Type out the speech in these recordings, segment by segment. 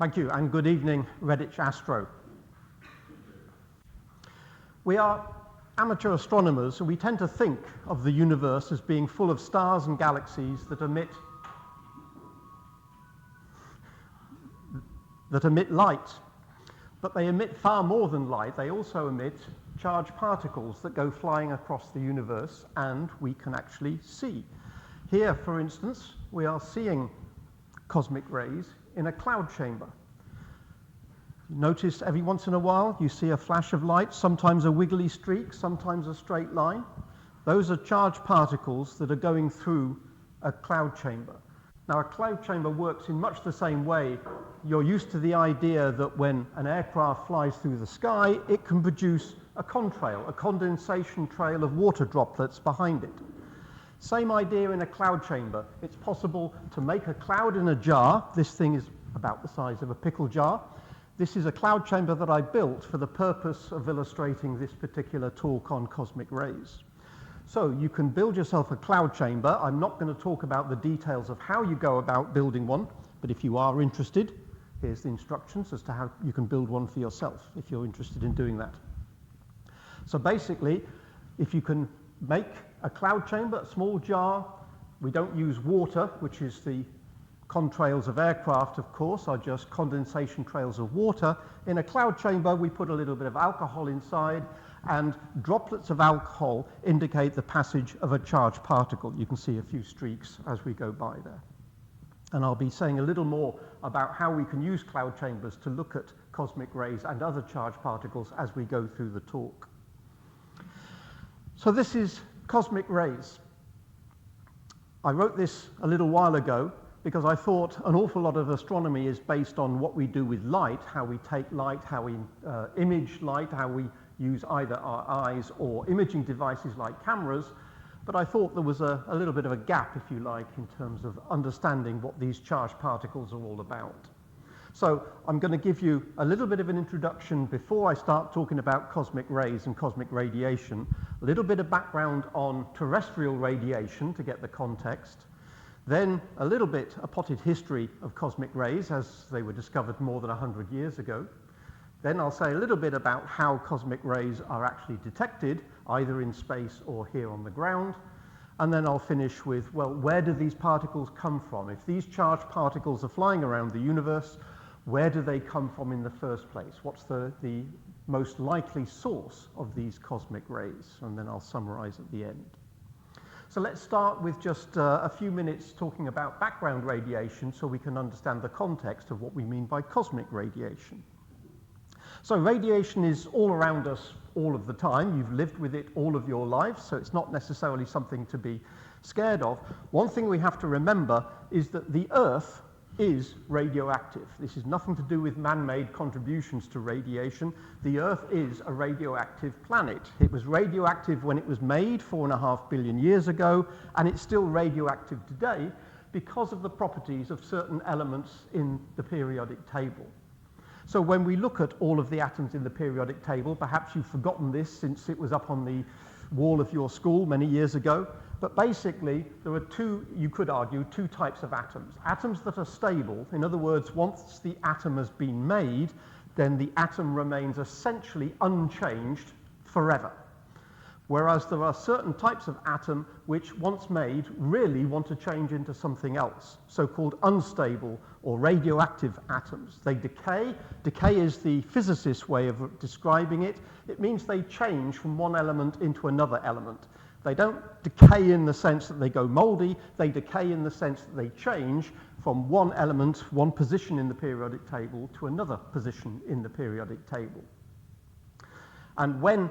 Thank you, and good evening, Redditch Astro. We are amateur astronomers, and we tend to think of the universe as being full of stars and galaxies that emit light. But they emit far more than light. They also emit charged particles that go flying across the universe, and we can actually see. Here, for instance, we are seeing cosmic rays in a cloud chamber. Notice every once in a while you see a flash of light, sometimes a wiggly streak, sometimes a straight line. Those are charged particles that are going through a cloud chamber. Now, a cloud chamber works in much the same way. You're used to the idea that when an aircraft flies through the sky, it can produce a contrail, a condensation trail of water droplets behind it. Same idea in a cloud chamber. It's possible to make a cloud in a jar. This thing is about the size of a pickle jar. This is a cloud chamber that I built for the purpose of illustrating this particular talk on cosmic rays. So you can build yourself a cloud chamber. I'm not going to talk about the details of how you go about building one, but if you are interested, here's the instructions as to how you can build one for yourself if you're interested in doing that. So basically, if you can make a cloud chamber, a small jar, we don't use water, which is the contrails of aircraft, of course, are just condensation trails of water. In a cloud chamber, we put a little bit of alcohol inside, and droplets of alcohol indicate the passage of a charged particle. You can see a few streaks as we go by there. And I'll be saying a little more about how we can use cloud chambers to look at cosmic rays and other charged particles as we go through the talk. So this is cosmic rays. I wrote this a little while ago because I thought an awful lot of astronomy is based on what we do with light, how we take light, how we image light, how we use either our eyes or imaging devices like cameras. But I thought there was a little bit of a gap, if you like, in terms of understanding what these charged particles are all about. So I'm going to give you a little bit of an introduction before I start talking about cosmic rays and cosmic radiation, a little bit of background on terrestrial radiation to get the context, then a little bit a potted history of cosmic rays as they were discovered more than 100 years ago. Then I'll say a little bit about how cosmic rays are actually detected, either in space or here on the ground. And then I'll finish with, well, where do these particles come from? If these charged particles are flying around the universe, where do they come from in the first place? What's the most likely source of these cosmic rays? And then I'll summarize at the end. So let's start with just a few minutes talking about background radiation so we can understand the context of what we mean by cosmic radiation. So radiation is all around us all of the time. You've lived with it all of your life, so it's not necessarily something to be scared of. One thing we have to remember is that the Earth is radioactive. This is nothing to do with man-made contributions to radiation. The Earth is a radioactive planet. It was radioactive when it was made 4.5 billion years ago, and it's still radioactive today because of the properties of certain elements in the periodic table. So when we look at all of the atoms in the periodic table, perhaps you've forgotten this since it was up on the wall of your school many years ago, but basically there are two, you could argue, two types of atoms. Atoms that are stable, in other words, once the atom has been made, then the atom remains essentially unchanged forever. Whereas there are certain types of atom which, once made, really want to change into something else, so-called unstable or radioactive atoms. They decay. Decay is the physicist's way of describing it. It means they change from one element into another element. They don't decay in the sense that they go moldy. They decay in the sense that they change from one element, one position in the periodic table, to another position in the periodic table. And when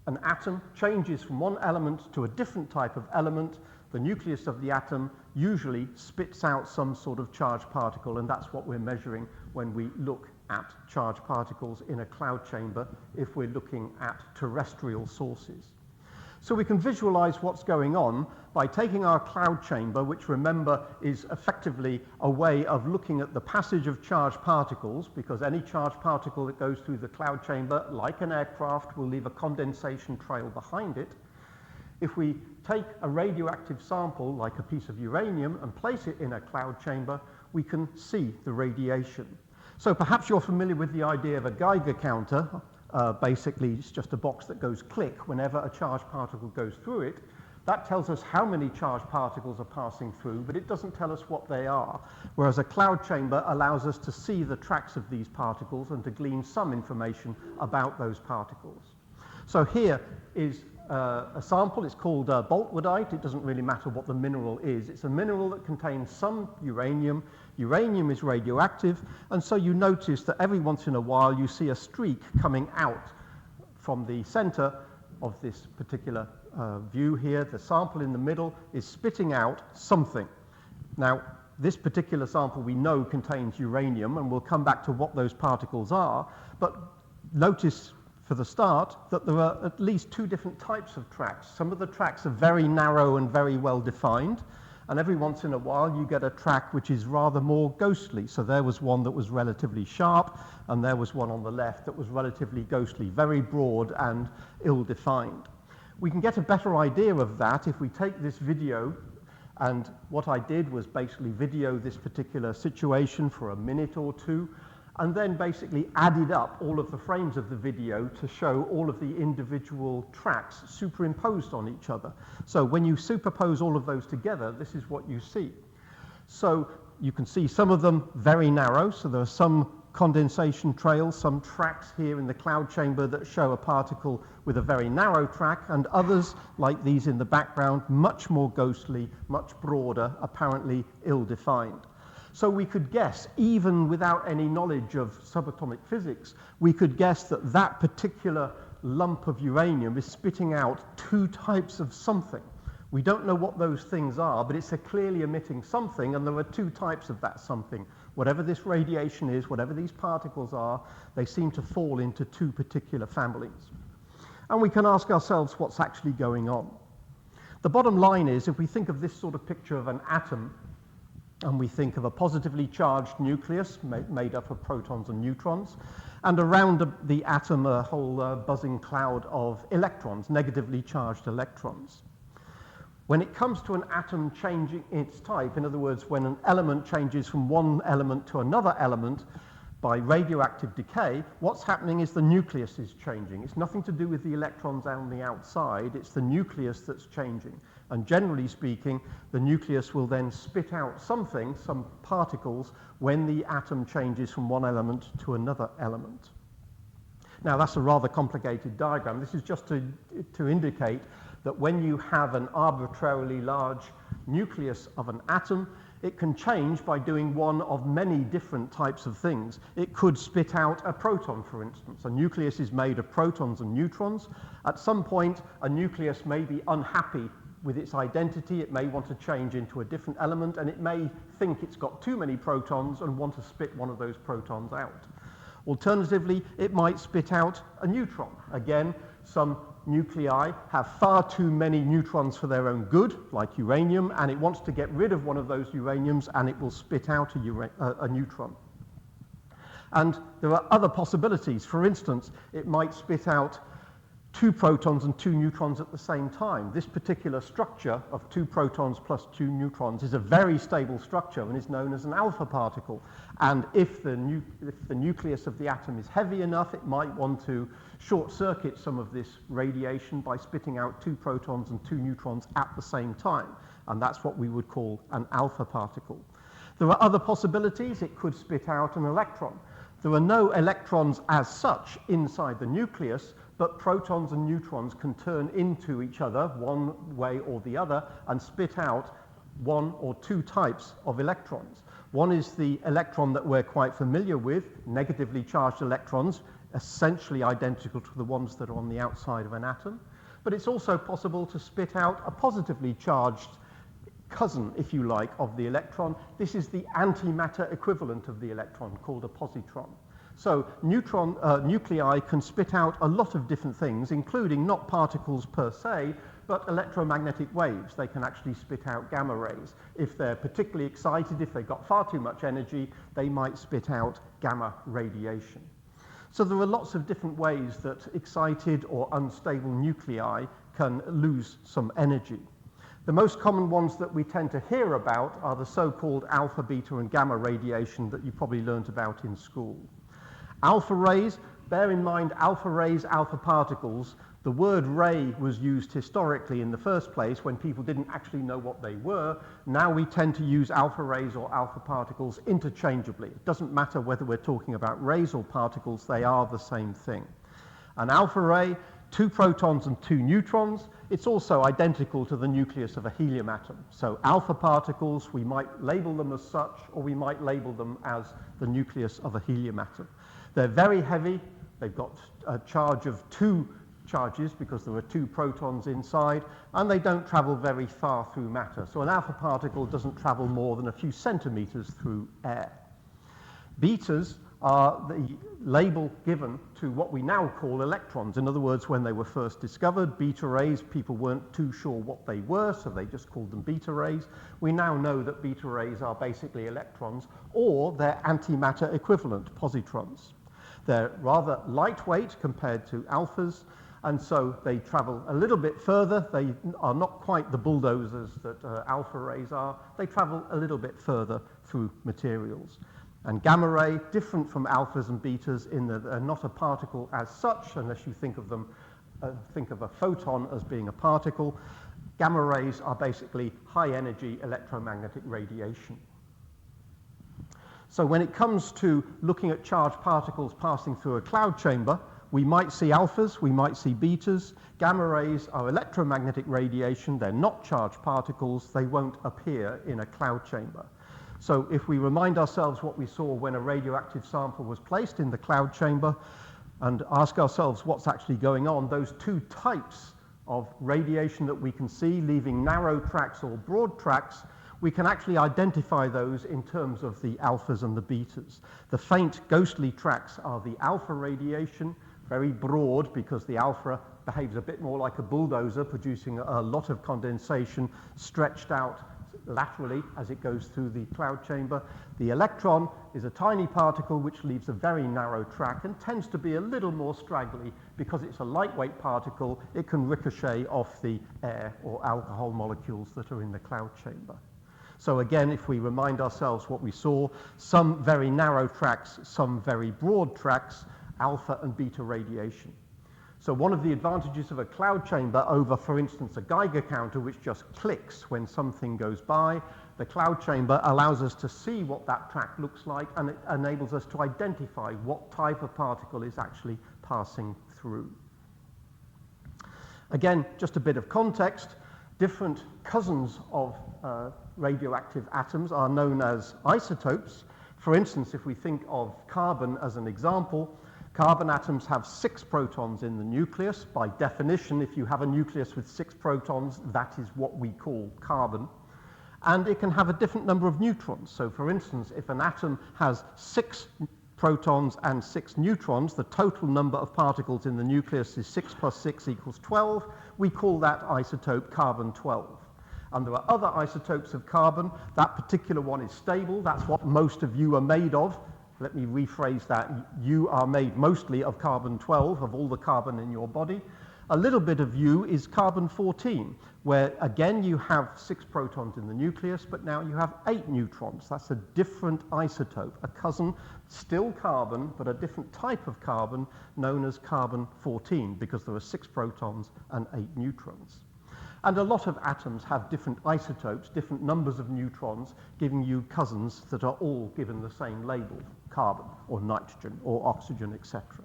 an atom changes from one element to a different type of element, the nucleus of the atom usually spits out some sort of charged particle, and that's what we're measuring when we look at charged particles in a cloud chamber if we're looking at terrestrial sources. So we can visualize what's going on by taking our cloud chamber, which, remember, is effectively a way of looking at the passage of charged particles, because any charged particle that goes through the cloud chamber, like an aircraft, will leave a condensation trail behind it. If we take a radioactive sample, like a piece of uranium, and place it in a cloud chamber, we can see the radiation. So perhaps you're familiar with the idea of a Geiger counter. Basically, it's just a box that goes click whenever a charged particle goes through it. That tells us how many charged particles are passing through, but it doesn't tell us what they are. Whereas a cloud chamber allows us to see the tracks of these particles and to glean some information about those particles. So here is a sample. It's called boltwoodite. It doesn't really matter what the mineral is. It's a mineral that contains some uranium. Uranium is radioactive, and so you notice that every once in a while you see a streak coming out from the center of this particular view here. The sample in the middle is spitting out something. Now, this particular sample we know contains uranium, and we'll come back to what those particles are, but notice for the start that there are at least two different types of tracks. Some of the tracks are very narrow and very well defined, and every once in a while you get a track which is rather more ghostly. So there was one that was relatively sharp, and there was one on the left that was relatively ghostly, very broad and ill-defined. We can get a better idea of that if we take this video, and what I did was basically video this particular situation for a minute or two, and then basically added up all of the frames of the video to show all of the individual tracks superimposed on each other. So when you superpose all of those together, this is what you see. So you can see some of them very narrow, so there are some condensation trails, some tracks here in the cloud chamber that show a particle with a very narrow track, and others, like these in the background, much more ghostly, much broader, apparently ill-defined. So we could guess, even without any knowledge of subatomic physics, we could guess that that particular lump of uranium is spitting out two types of something. We don't know what those things are, but it's a clearly emitting something, and there are two types of that something. Whatever this radiation is, whatever these particles are, they seem to fall into two particular families. And we can ask ourselves what's actually going on. The bottom line is, if we think of this sort of picture of an atom, and we think of a positively charged nucleus made up of protons and neutrons, and around the atom a whole buzzing cloud of electrons, negatively charged electrons. When it comes to an atom changing its type, in other words, when an element changes from one element to another element by radioactive decay, what's happening is the nucleus is changing. It's nothing to do with the electrons on the outside, it's the nucleus that's changing. And generally speaking, the nucleus will then spit out something, some particles, when the atom changes from one element to another element. Now, that's a rather complicated diagram. This is just to indicate that when you have an arbitrarily large nucleus of an atom, it can change by doing one of many different types of things. It could spit out a proton, for instance. A nucleus is made of protons and neutrons. At some point, a nucleus may be unhappy with its identity. It may want to change into a different element, and it may think it's got too many protons and want to spit one of those protons out. Alternatively, it might spit out a neutron. Again, some nuclei have far too many neutrons for their own good, like uranium, and it wants to get rid of one of those uraniums, and it will spit out a neutron. And there are other possibilities. For instance, it might spit out two protons and two neutrons at the same time. This particular structure of two protons plus two neutrons is a very stable structure and is known as an alpha particle. And if the nucleus of the atom is heavy enough, it might want to short-circuit some of this radiation by spitting out two protons and two neutrons at the same time. And that's what we would call an alpha particle. There are other possibilities. It could spit out an electron. There are no electrons as such inside the nucleus, but protons and neutrons can turn into each other one way or the other and spit out one or two types of electrons. One is the electron that we're quite familiar with, negatively charged electrons, essentially identical to the ones that are on the outside of an atom. But it's also possible to spit out a positively charged cousin, if you like, of the electron. This is the antimatter equivalent of the electron, called a positron. So nuclei can spit out a lot of different things, including not particles per se, but electromagnetic waves. They can actually spit out gamma rays. If they're particularly excited, if they've got far too much energy, they might spit out gamma radiation. So there are lots of different ways that excited or unstable nuclei can lose some energy. The most common ones that we tend to hear about are the so-called alpha, beta, and gamma radiation that you probably learnt about in school. Alpha rays, bear in mind alpha rays, alpha particles. The word ray was used historically in the first place when people didn't actually know what they were. Now we tend to use alpha rays or alpha particles interchangeably. It doesn't matter whether we're talking about rays or particles, they are the same thing. An alpha ray, 2 protons and 2 neutrons. It's also identical to the nucleus of a helium atom. So alpha particles, we might label them as such, or we might label them as the nucleus of a helium atom. They're very heavy. They've got a charge of 2 charges because there are 2 protons inside, and they don't travel very far through matter. So an alpha particle doesn't travel more than a few centimeters through air. Betas are the label given to what we now call electrons. In other words, when they were first discovered, beta rays, people weren't too sure what they were, so they just called them beta rays. We now know that beta rays are basically electrons, or their antimatter equivalent, positrons. They're rather lightweight compared to alphas, and so they travel a little bit further. They are not quite the bulldozers that alpha rays are. They travel a little bit further through materials. And gamma ray, different from alphas and betas in that they're not a particle as such, unless you think of them, think of a photon as being a particle. Gamma rays are basically high energy electromagnetic radiation. So when it comes to looking at charged particles passing through a cloud chamber, we might see alphas, we might see betas. Gamma rays are electromagnetic radiation. They're not charged particles. They won't appear in a cloud chamber. So if we remind ourselves what we saw when a radioactive sample was placed in the cloud chamber and ask ourselves what's actually going on, those 2 types of radiation that we can see, leaving narrow tracks or broad tracks, we can actually identify those in terms of the alphas and the betas. The faint ghostly tracks are the alpha radiation, very broad because the alpha behaves a bit more like a bulldozer, producing a lot of condensation stretched out laterally as it goes through the cloud chamber. The electron is a tiny particle which leaves a very narrow track and tends to be a little more straggly because it's a lightweight particle. It can ricochet off the air or alcohol molecules that are in the cloud chamber. So again, if we remind ourselves what we saw, some very narrow tracks, some very broad tracks, alpha and beta radiation. So one of the advantages of a cloud chamber over, for instance, a Geiger counter, which just clicks when something goes by, the cloud chamber allows us to see what that track looks like, and it enables us to identify what type of particle is actually passing through. Again, just a bit of context. Different cousins of radioactive atoms are known as isotopes. For instance, if we think of carbon as an example, carbon atoms have 6 protons in the nucleus. By definition, if you have a nucleus with 6 protons, that is what we call carbon. And it can have a different number of neutrons. So for instance, if an atom has 6 protons and 6 neutrons, the total number of particles in the nucleus is 6 plus 6 equals 12. We call that isotope carbon-12. And there are other isotopes of carbon. That particular one is stable. That's what most of you are made of. Let me rephrase that. You are made mostly of carbon-12, of all the carbon in your body. A little bit of you is carbon-14, where again you have 6 protons in the nucleus, but now you have 8 neutrons. That's a different isotope, a cousin, still carbon, but a different type of carbon known as carbon-14, because there are 6 protons and 8 neutrons. And a lot of atoms have different isotopes, different numbers of neutrons, giving you cousins that are all given the same label, carbon or nitrogen or oxygen, etc.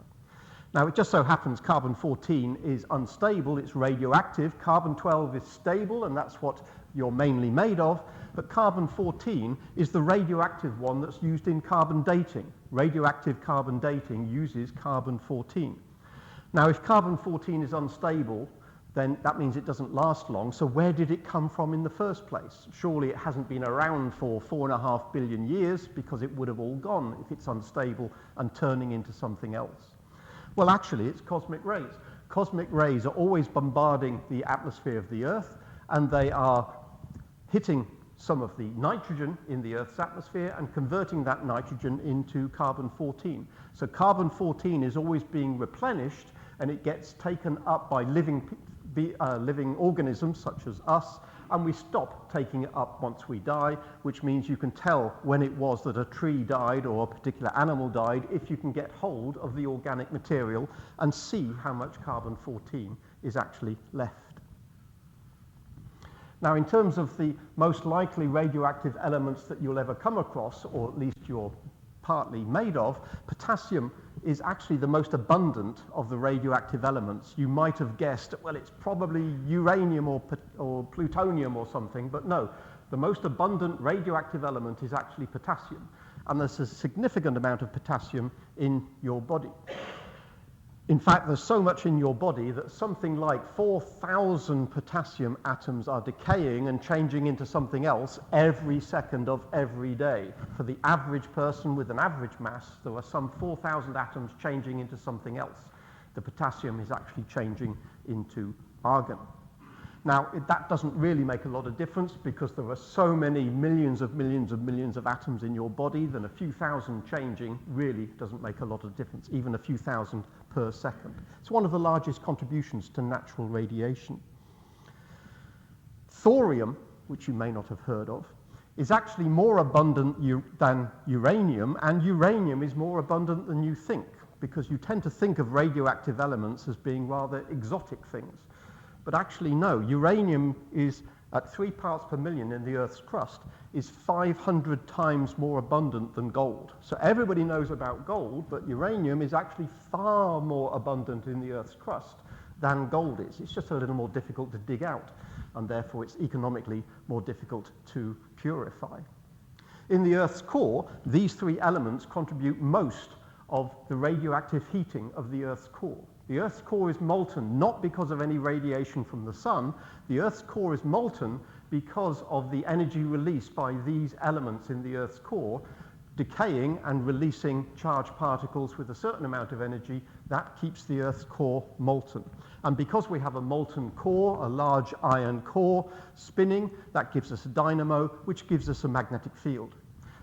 Now, it just so happens carbon-14 is unstable, it's radioactive. Carbon-12 is stable, and that's what you're mainly made of. But carbon-14 is the radioactive one that's used in carbon dating. Radioactive carbon dating uses carbon-14. Now, if carbon-14 is unstable, then that means it doesn't last long. So where did it come from in the first place? Surely it hasn't been around for 4.5 billion years, because it would have all gone if it's unstable and turning into something else. Well, actually, it's cosmic rays. Cosmic rays are always bombarding the atmosphere of the Earth, and they are hitting some of the nitrogen in the Earth's atmosphere and converting that nitrogen into carbon-14. So carbon-14 is always being replenished, and it gets taken up by living organisms such as us, and we stop taking it up once we die, which means you can tell when it was that a tree died or a particular animal died if you can get hold of the organic material and see how much carbon-14 is actually left. Now, in terms of the most likely radioactive elements that you'll ever come across, or at least you're partly made of, potassium is actually the most abundant of the radioactive elements. You might have guessed, well, it's probably uranium or plutonium or something, but no. The most abundant radioactive element is actually potassium, and there's a significant amount of potassium in your body. In fact, there's so much in your body that something like 4,000 potassium atoms are decaying and changing into something else every second of every day. For the average person with an average mass, there are some 4,000 atoms changing into something else. The potassium is actually changing into argon. Now, that doesn't really make a lot of difference because there are so many millions of atoms in your body that a few thousand changing really doesn't make a lot of difference, even a few thousand per second. It's one of the largest contributions to natural radiation. Thorium, which you may not have heard of, is actually more abundant than uranium, and uranium is more abundant than you think, because you tend to think of radioactive elements as being rather exotic things. But actually, no, uranium is at 3 parts per million in the Earth's crust, is 500 times more abundant than gold. So everybody knows about gold, but uranium is actually far more abundant in the Earth's crust than gold is. It's just a little more difficult to dig out, and therefore it's economically more difficult to purify. In the Earth's core, these three elements contribute most of the radioactive heating of the Earth's core. The Earth's core is molten not because of any radiation from the sun. The Earth's core is molten because of the energy released by these elements in the Earth's core, decaying and releasing charged particles with a certain amount of energy. That keeps the Earth's core molten. And because we have a molten core, a large iron core spinning, that gives us a dynamo, which gives us a magnetic field.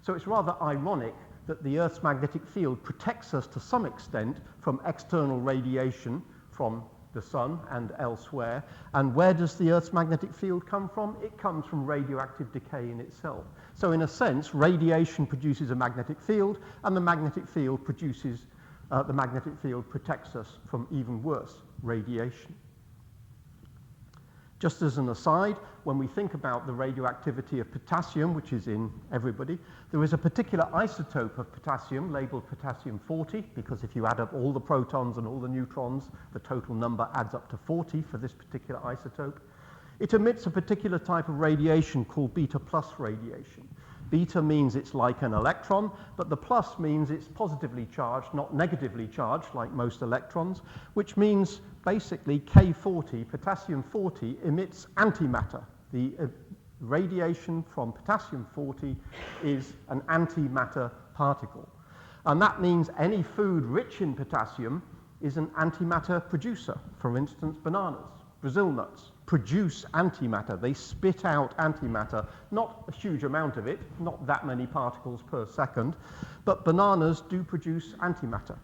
So it's rather ironic that the Earth's magnetic field protects us to some extent from external radiation from the sun and elsewhere. And where does the Earth's magnetic field come from? It comes from radioactive decay in itself. So in a sense, radiation produces a magnetic field, and the magnetic field protects us from even worse radiation. Just as an aside, when we think about the radioactivity of potassium, which is in everybody, there is a particular isotope of potassium labeled potassium-40, because if you add up all the protons and all the neutrons, the total number adds up to 40 for this particular isotope. It emits a particular type of radiation called beta plus radiation. Beta means it's like an electron, but the plus means it's positively charged, not negatively charged like most electrons, which means basically K40, potassium-40, emits antimatter. The radiation from potassium-40 is an antimatter particle. And that means any food rich in potassium is an antimatter producer. For instance, bananas, Brazil nuts, produce antimatter. They spit out antimatter, not a huge amount of it, not that many particles per second, but bananas do produce antimatter.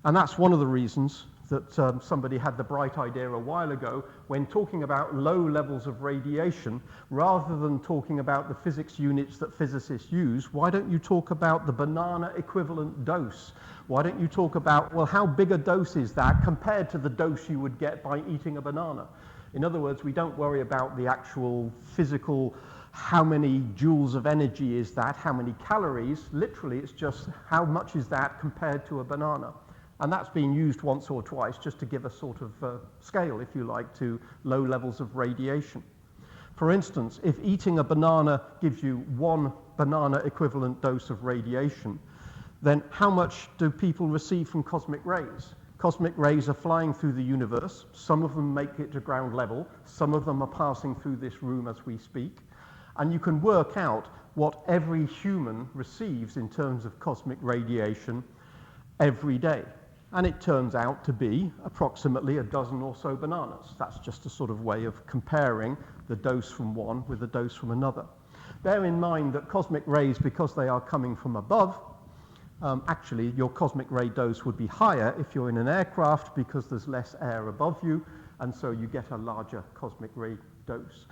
And that's one of the reasons that somebody had the bright idea a while ago when talking about low levels of radiation, rather than talking about the physics units that physicists use, why don't you talk about the banana equivalent dose? Why don't you talk about, well, how big a dose is that compared to the dose you would get by eating a banana? In other words, we don't worry about the actual physical, how many joules of energy is that, how many calories. Literally, it's just how much is that compared to a banana. And that's been used once or twice just to give a sort of scale, if you like, to low levels of radiation. For instance, if eating a banana gives you 1 banana equivalent dose of radiation, then how much do people receive from cosmic rays? Cosmic rays are flying through the universe. Some of them make it to ground level. Some of them are passing through this room as we speak. And you can work out what every human receives in terms of cosmic radiation every day. And it turns out to be approximately a dozen or so bananas. That's just a sort of way of comparing the dose from one with the dose from another. Bear in mind that cosmic rays, because they are coming from above, actually your cosmic ray dose would be higher if you're in an aircraft because there's less air above you, and so you get a larger cosmic ray dose.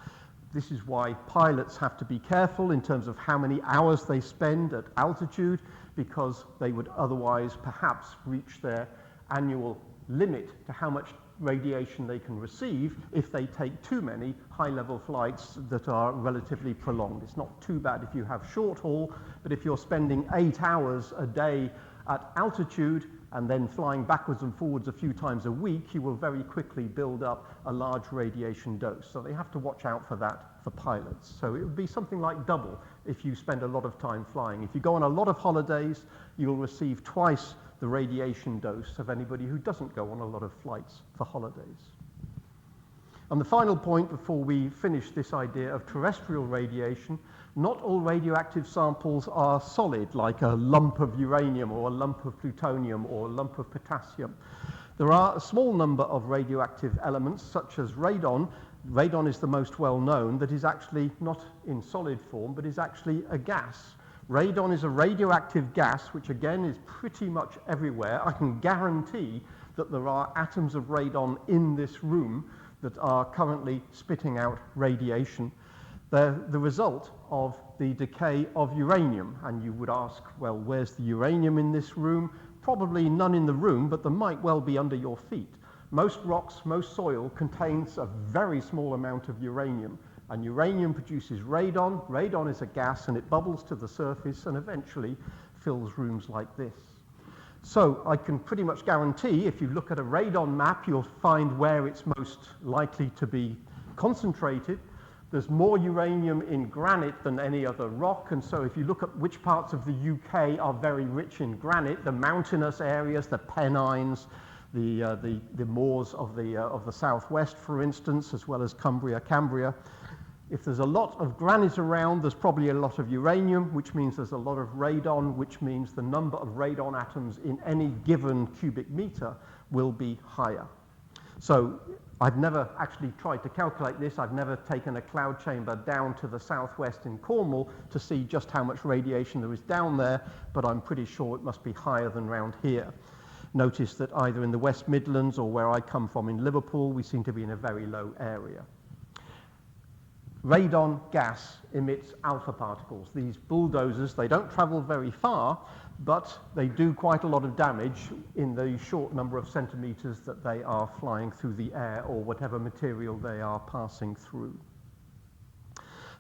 This is why pilots have to be careful in terms of how many hours they spend at altitude, because they would otherwise perhaps reach their annual limit to how much radiation they can receive if they take too many high-level flights that are relatively prolonged. It's not too bad if you have short haul, but if you're spending 8 hours a day at altitude and then flying backwards and forwards a few times a week, you will very quickly build up a large radiation dose. So they have to watch out for that for pilots. So it would be something like double if you spend a lot of time flying. If you go on a lot of holidays, you'll receive twice the radiation dose of anybody who doesn't go on a lot of flights for holidays. And the final point before we finish this idea of terrestrial radiation, not all radioactive samples are solid, like a lump of uranium or a lump of plutonium or a lump of potassium. There are a small number of radioactive elements, such as radon. Radon is the most well known, that is actually not in solid form, but is actually a gas. Radon is a radioactive gas, which again is pretty much everywhere. I can guarantee that there are atoms of radon in this room that are currently spitting out radiation. They're the result of the decay of uranium. And you would ask, well, where's the uranium in this room? Probably none in the room, but there might well be under your feet. Most rocks, most soil contains a very small amount of uranium. And uranium produces radon. Radon is a gas, and it bubbles to the surface and eventually fills rooms like this. So I can pretty much guarantee, if you look at a radon map, you'll find where it's most likely to be concentrated. There's more uranium in granite than any other rock, and so if you look at which parts of the UK are very rich in granite, the mountainous areas, the Pennines, the moors of the southwest, for instance, as well as Cumbria, Cambria. If there's a lot of granite around, there's probably a lot of uranium, which means there's a lot of radon, which means the number of radon atoms in any given cubic meter will be higher. So I've never actually tried to calculate this. I've never taken a cloud chamber down to the southwest in Cornwall to see just how much radiation there is down there, but I'm pretty sure it must be higher than round here. Notice that either in the West Midlands or where I come from in Liverpool, we seem to be in a very low area. Radon gas emits alpha particles. These bulldozers, they don't travel very far, but they do quite a lot of damage in the short number of centimeters that they are flying through the air or whatever material they are passing through.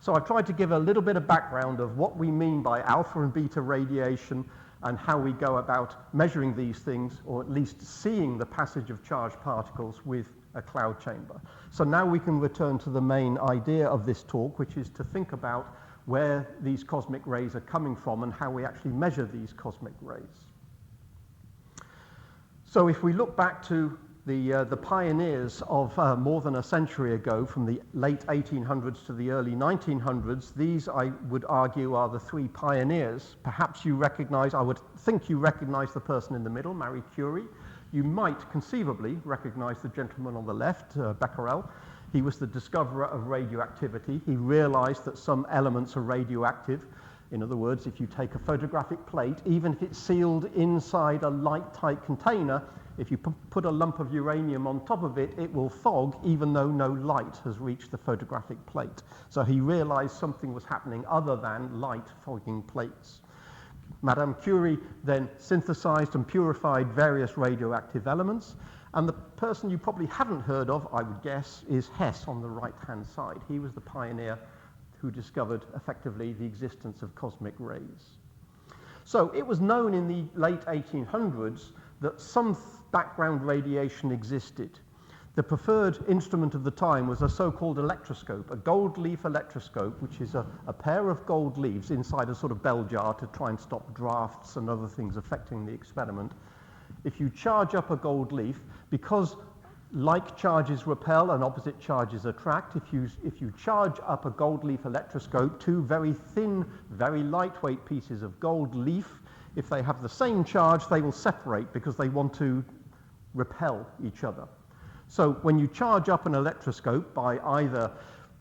So I've tried to give a little bit of background of what we mean by alpha and beta radiation and how we go about measuring these things, or at least seeing the passage of charged particles with a cloud chamber. So now we can return to the main idea of this talk, which is to think about where these cosmic rays are coming from and how we actually measure these cosmic rays. So if we look back to the pioneers of more than a century ago, from the late 1800s to the early 1900s, these, I would argue, are the three pioneers. Perhaps you recognize, I would think you recognize the person in the middle, Marie Curie. You might conceivably recognize the gentleman on the left, Becquerel. He was the discoverer of radioactivity. He realized that some elements are radioactive. In other words, if you take a photographic plate, even if it's sealed inside a light-tight container, if you put a lump of uranium on top of it, it will fog even though no light has reached the photographic plate. So he realized something was happening other than light fogging plates. Madame Curie then synthesized and purified various radioactive elements, and the person you probably haven't heard of, I would guess, is Hess on the right-hand side. He was the pioneer who discovered effectively the existence of cosmic rays. So it was known in the late 1800s that some background radiation existed. The preferred instrument of the time was a so-called electroscope, a gold leaf electroscope, which is a pair of gold leaves inside a sort of bell jar to try and stop drafts and other things affecting the experiment. If you charge up a gold leaf, because like charges repel and opposite charges attract, if you charge up a gold leaf electroscope, two very thin, very lightweight pieces of gold leaf, if they have the same charge, they will separate because they want to repel each other. So when you charge up an electroscope by either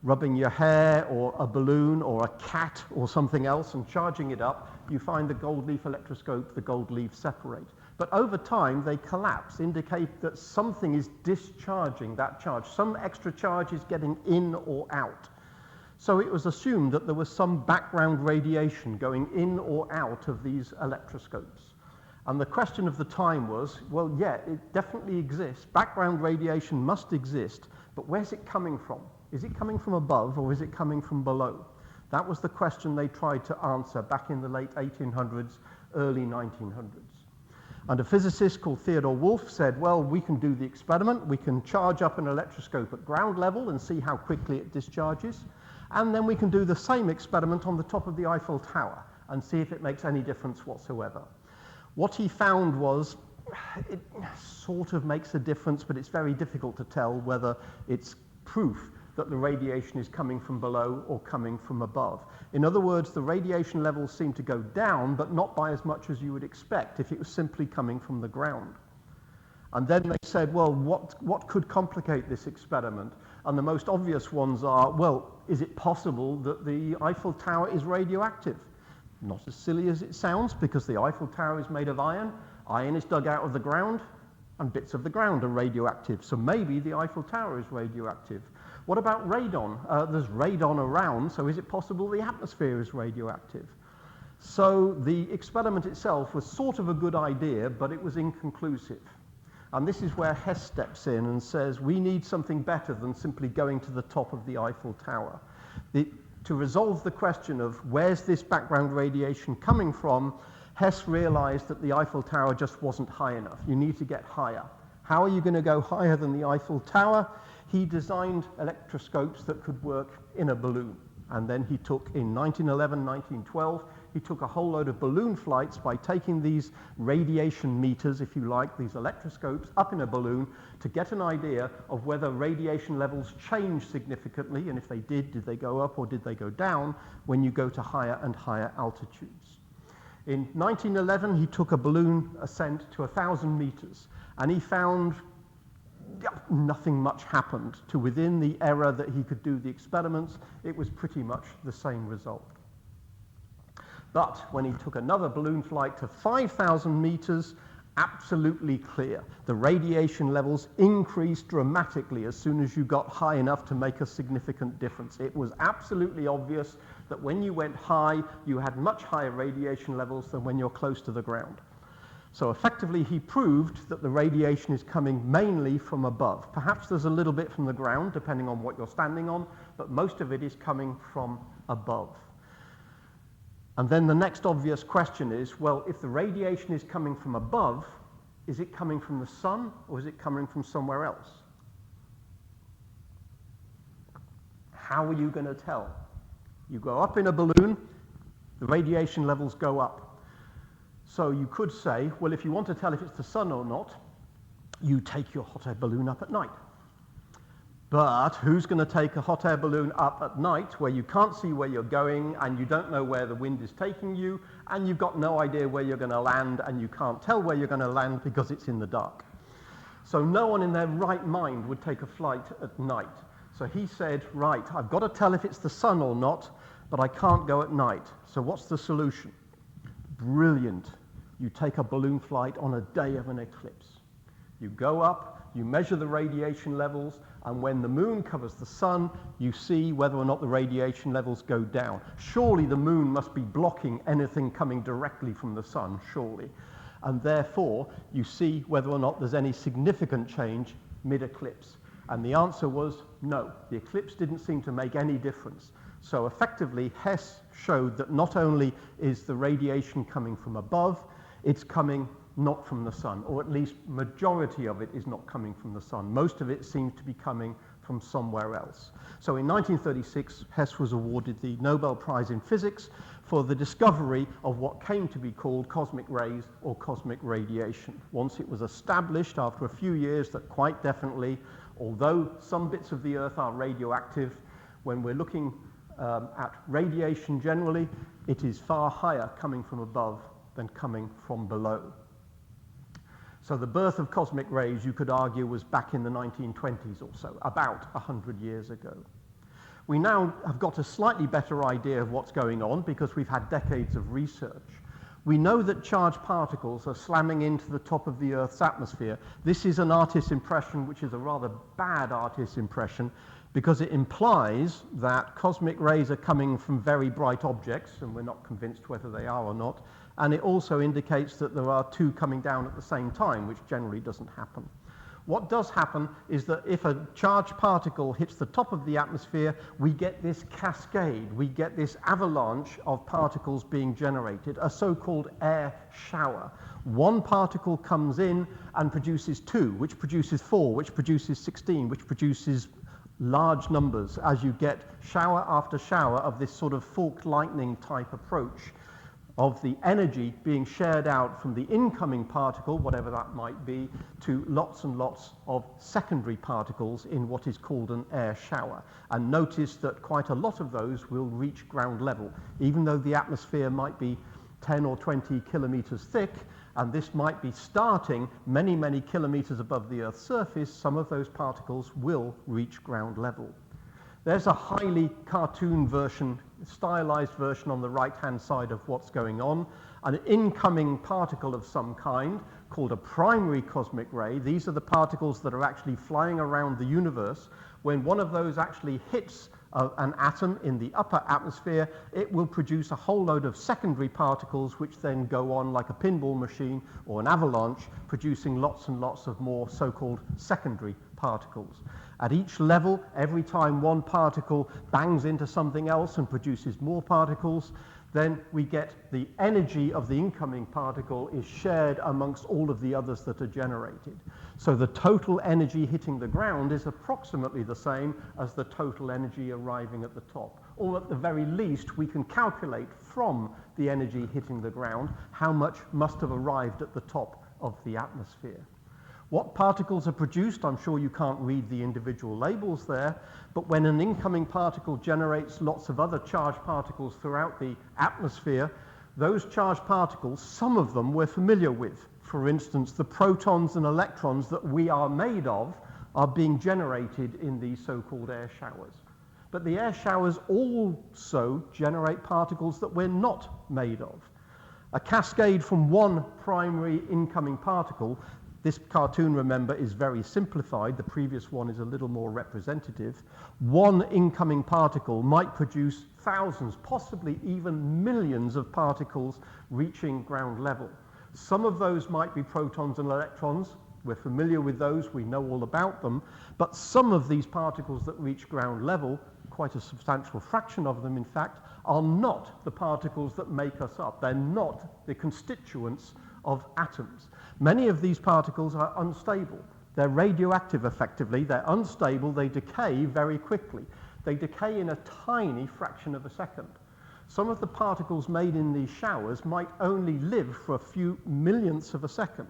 rubbing your hair or a balloon or a cat or something else and charging it up, you find the gold leaf electroscope, the gold leaves separate. But over time, they collapse, indicate that something is discharging that charge. Some extra charge is getting in or out. So it was assumed that there was some background radiation going in or out of these electroscopes. And the question of the time was, well, yeah, it definitely exists. Background radiation must exist, but where's it coming from? Is it coming from above or is it coming from below? That was the question they tried to answer back in the late 1800s, early 1900s. And a physicist called Theodore Wolff said, well, we can do the experiment. We can charge up an electroscope at ground level and see how quickly it discharges. And then we can do the same experiment on the top of the Eiffel Tower and see if it makes any difference whatsoever. What he found was it sort of makes a difference, but it's very difficult to tell whether it's proof that the radiation is coming from below or coming from above. In other words, the radiation levels seem to go down, but not by as much as you would expect if it was simply coming from the ground. And then they said, well, what could complicate this experiment? And the most obvious ones are, well, is it possible that the Eiffel Tower is radioactive? Not as silly as it sounds, because the Eiffel Tower is made of iron. Iron is dug out of the ground, and bits of the ground are radioactive. So maybe the Eiffel Tower is radioactive. What about radon? There's radon around, so is it possible the atmosphere is radioactive? So the experiment itself was sort of a good idea, but it was inconclusive. And this is where Hess steps in and says, we need something better than simply going to the top of the Eiffel Tower. To resolve the question of where's this background radiation coming from, Hess realized that the Eiffel Tower just wasn't high enough. You need to get higher. How are you going to go higher than the Eiffel Tower? He designed electroscopes that could work in a balloon. And then he took, in 1911, 1912, he took a whole load of balloon flights by taking these radiation meters, if you like, these electroscopes, up in a balloon to get an idea of whether radiation levels change significantly, and if they did they go up or did they go down when you go to higher and higher altitudes. In 1911, he took a balloon ascent to 1,000 meters, and he found nothing much happened. To within the error that he could do the experiments, it was pretty much the same result. But when he took another balloon flight to 5,000 meters, absolutely clear. The radiation levels increased dramatically as soon as you got high enough to make a significant difference. It was absolutely obvious that when you went high, you had much higher radiation levels than when you're close to the ground. So effectively, he proved that the radiation is coming mainly from above. Perhaps there's a little bit from the ground, depending on what you're standing on, but most of it is coming from above. And then the next obvious question is, well, if the radiation is coming from above, is it coming from the sun or is it coming from somewhere else? How are you going to tell? You go up in a balloon, the radiation levels go up. So you could say, well, if you want to tell if it's the sun or not, you take your hot air balloon up at night. But who's going to take a hot air balloon up at night where you can't see where you're going and you don't know where the wind is taking you and you've got no idea where you're going to land and you can't tell where you're going to land because it's in the dark? So no one in their right mind would take a flight at night. So he said, right, I've got to tell if it's the sun or not, but I can't go at night. So what's the solution? Brilliant. You take a balloon flight on a day of an eclipse. You go up, you measure the radiation levels, and when the moon covers the sun, you see whether or not the radiation levels go down. Surely the moon must be blocking anything coming directly from the sun, surely. And therefore, you see whether or not there's any significant change mid-eclipse. And the answer was no. The eclipse didn't seem to make any difference. So effectively, Hess showed that not only is the radiation coming from above, it's coming not from the sun, or at least majority of it is not coming from the sun. Most of it seems to be coming from somewhere else. So in 1936, Hess was awarded the Nobel Prize in Physics for the discovery of what came to be called cosmic rays or cosmic radiation. Once it was established after a few years that quite definitely, although some bits of the Earth are radioactive, when we're looking at radiation generally, it is far higher coming from above than coming from below. So the birth of cosmic rays, you could argue, was back in the 1920s or so, about 100 years ago. We now have got a slightly better idea of what's going on because we've had decades of research. We know that charged particles are slamming into the top of the Earth's atmosphere. This is an artist's impression, which is a rather bad artist's impression, because it implies that cosmic rays are coming from very bright objects, and we're not convinced whether they are or not, and it also indicates that there are two coming down at the same time, which generally doesn't happen. What does happen is that if a charged particle hits the top of the atmosphere, we get this cascade, we get this avalanche of particles being generated, a so-called air shower. One particle comes in and produces 2, which produces 4, which produces 16, which produces large numbers as you get shower after shower of this sort of forked lightning type approach of the energy being shared out from the incoming particle, whatever that might be, to lots and lots of secondary particles in what is called an air shower. And notice that quite a lot of those will reach ground level, even though the atmosphere might be 10 or 20 kilometers thick, and this might be starting many, many kilometers above the Earth's surface. Some of those particles will reach ground level. There's a highly cartoon version, stylized version on the right-hand side of what's going on. An incoming particle of some kind called a primary cosmic ray. These are the particles that are actually flying around the universe. When one of those actually hits an atom in the upper atmosphere, it will produce a whole load of secondary particles which then go on like a pinball machine or an avalanche, producing lots and lots of more so-called secondary particles. At each level, every time one particle bangs into something else and produces more particles, then we get the energy of the incoming particle is shared amongst all of the others that are generated. So the total energy hitting the ground is approximately the same as the total energy arriving at the top. Or at the very least, we can calculate from the energy hitting the ground how much must have arrived at the top of the atmosphere. What particles are produced, I'm sure you can't read the individual labels there, but when an incoming particle generates lots of other charged particles throughout the atmosphere, those charged particles, some of them we're familiar with. For instance, the protons and electrons that we are made of are being generated in these so-called air showers. But the air showers also generate particles that we're not made of. A cascade from one primary incoming particle. This cartoon, remember, is very simplified. The previous one is a little more representative. One incoming particle might produce thousands, possibly even millions of particles reaching ground level. Some of those might be protons and electrons. We're familiar with those. We know all about them. But some of these particles that reach ground level, quite a substantial fraction of them, in fact, are not the particles that make us up. They're not the constituents of atoms. Many of these particles are unstable. They're radioactive, effectively. They're unstable. They decay very quickly. They decay in a tiny fraction of a second. Some of the particles made in these showers might only live for a few millionths of a second.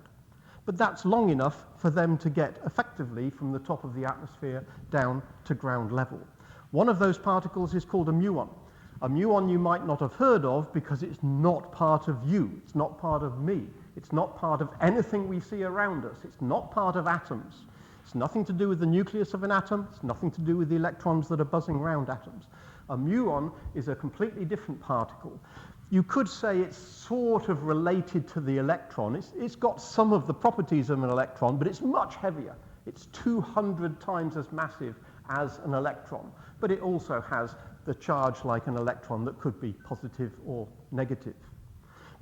But that's long enough for them to get effectively from the top of the atmosphere down to ground level. One of those particles is called a muon. A muon you might not have heard of because it's not part of you. It's not part of me. It's not part of anything we see around us. It's not part of atoms. It's nothing to do with the nucleus of an atom. It's nothing to do with the electrons that are buzzing around atoms. A muon is a completely different particle. You could say it's sort of related to the electron. It's got some of the properties of an electron, but it's much heavier. It's 200 times as massive as an electron. But it also has the charge like an electron that could be positive or negative.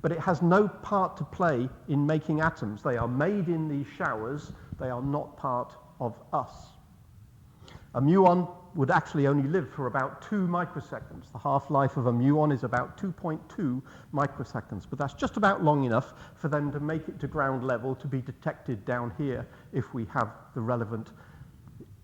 But it has no part to play in making atoms. They are made in these showers. They are not part of us. A muon would actually only live for about 2 microseconds. The half-life of a muon is about 2.2 microseconds, but that's just about long enough for them to make it to ground level to be detected down here if we have the relevant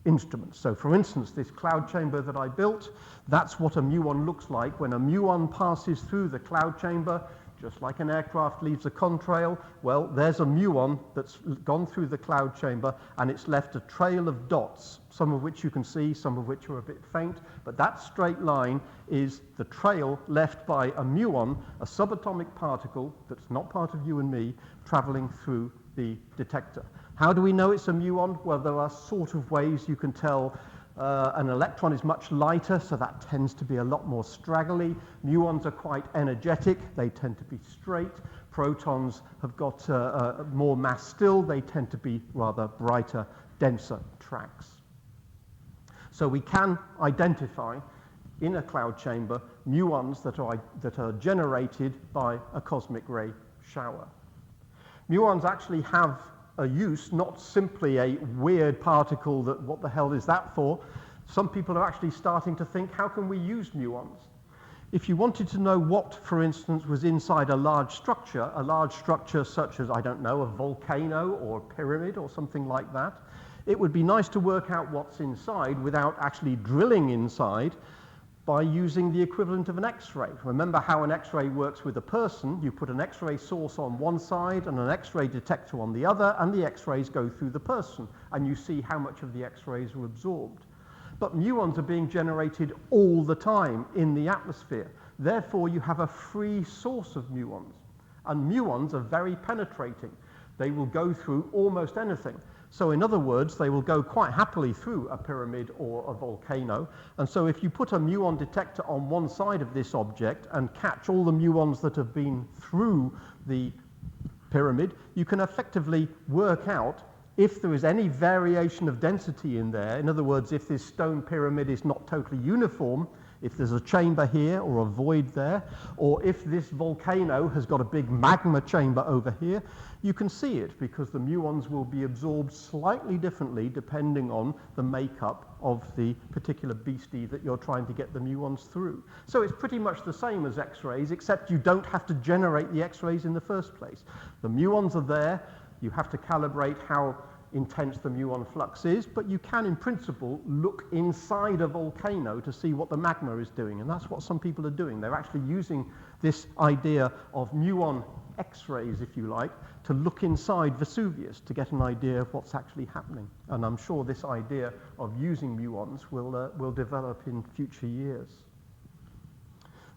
instruments. So for instance, this cloud chamber that I built, that's what a muon looks like. When a muon passes through the cloud chamber, just like an aircraft leaves a contrail, well, there's a muon that's gone through the cloud chamber and it's left a trail of dots, some of which you can see, some of which are a bit faint, but that straight line is the trail left by a muon, a subatomic particle that's not part of you and me, traveling through the detector. How do we know it's a muon? Well, there are sort of ways you can tell. An electron is much lighter, so that tends to be a lot more straggly. Muons are quite energetic. They tend to be straight. Protons have got more mass still. They tend to be rather brighter, denser tracks. So we can identify in a cloud chamber muons that are generated by a cosmic ray shower. Muons actually have a use, not simply a weird particle that what the hell is that for. Some people are actually starting to think, how can we use muons? If you wanted to know what, for instance, was inside a large structure such as, I don't know, a volcano or a pyramid or something like that, it would be nice to work out what's inside without actually drilling inside by using the equivalent of an X-ray. Remember how an X-ray works with a person. You put an X-ray source on one side and an X-ray detector on the other, and the X-rays go through the person, and you see how much of the X-rays are absorbed. But muons are being generated all the time in the atmosphere. Therefore, you have a free source of muons. And muons are very penetrating. They will go through almost anything. So in other words, they will go quite happily through a pyramid or a volcano. And so if you put a muon detector on one side of this object and catch all the muons that have been through the pyramid, you can effectively work out if there is any variation of density in there. In other words, if this stone pyramid is not totally uniform, if there's a chamber here or a void there, or if this volcano has got a big magma chamber over here, you can see it because the muons will be absorbed slightly differently depending on the makeup of the particular beastie that you're trying to get the muons through. So it's pretty much the same as X-rays, except you don't have to generate the X-rays in the first place. The muons are there. You have to calibrate how intense the muon flux is, but you can, in principle, look inside a volcano to see what the magma is doing, and that's what some people are doing. They're actually using this idea of muon X-rays, if you like, to look inside Vesuvius to get an idea of what's actually happening. And I'm sure this idea of using muons will develop in future years.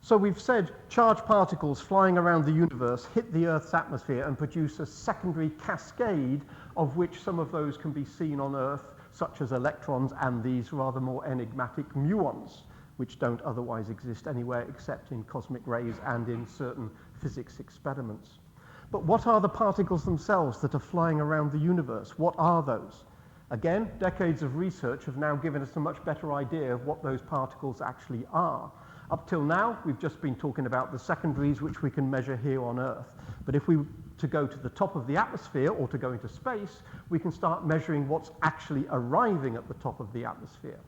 So we've said charged particles flying around the universe hit the Earth's atmosphere and produce a secondary cascade, of which some of those can be seen on Earth, such as electrons and these rather more enigmatic muons, which don't otherwise exist anywhere except in cosmic rays and in certain physics experiments. But what are the particles themselves that are flying around the universe? What are those? Again, decades of research have now given us a much better idea of what those particles actually are. Up till now, we've just been talking about the secondaries which we can measure here on Earth. But if we were to go to the top of the atmosphere or to go into space, we can start measuring what's actually arriving at the top of the atmosphere.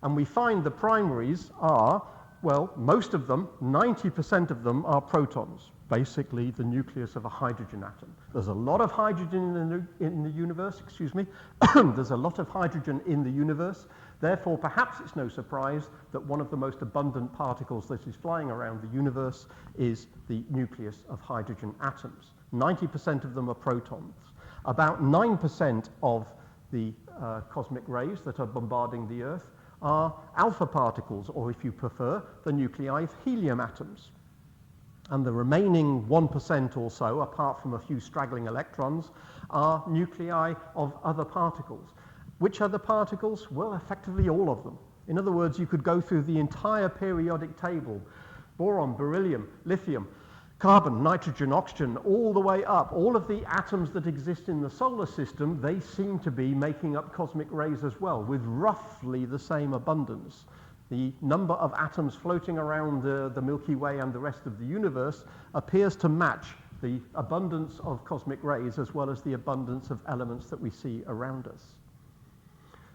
And we find the primaries are, well, most of them, 90% of them are protons, basically the nucleus of a hydrogen atom. There's a lot of hydrogen in the universe, There's a lot of hydrogen in the universe. Therefore, perhaps it's no surprise that one of the most abundant particles that is flying around the universe is the nucleus of hydrogen atoms. 90% of them are protons. About 9% of the cosmic rays that are bombarding the Earth are alpha particles, or if you prefer, the nuclei of helium atoms. And the remaining 1% or so, apart from a few straggling electrons, are nuclei of other particles. Which other particles? Well, effectively all of them. In other words, you could go through the entire periodic table, boron, beryllium, lithium, carbon, nitrogen, oxygen, all the way up. All of the atoms that exist in the solar system, they seem to be making up cosmic rays as well, with roughly the same abundance. The number of atoms floating around the Milky Way and the rest of the universe appears to match the abundance of cosmic rays as well as the abundance of elements that we see around us.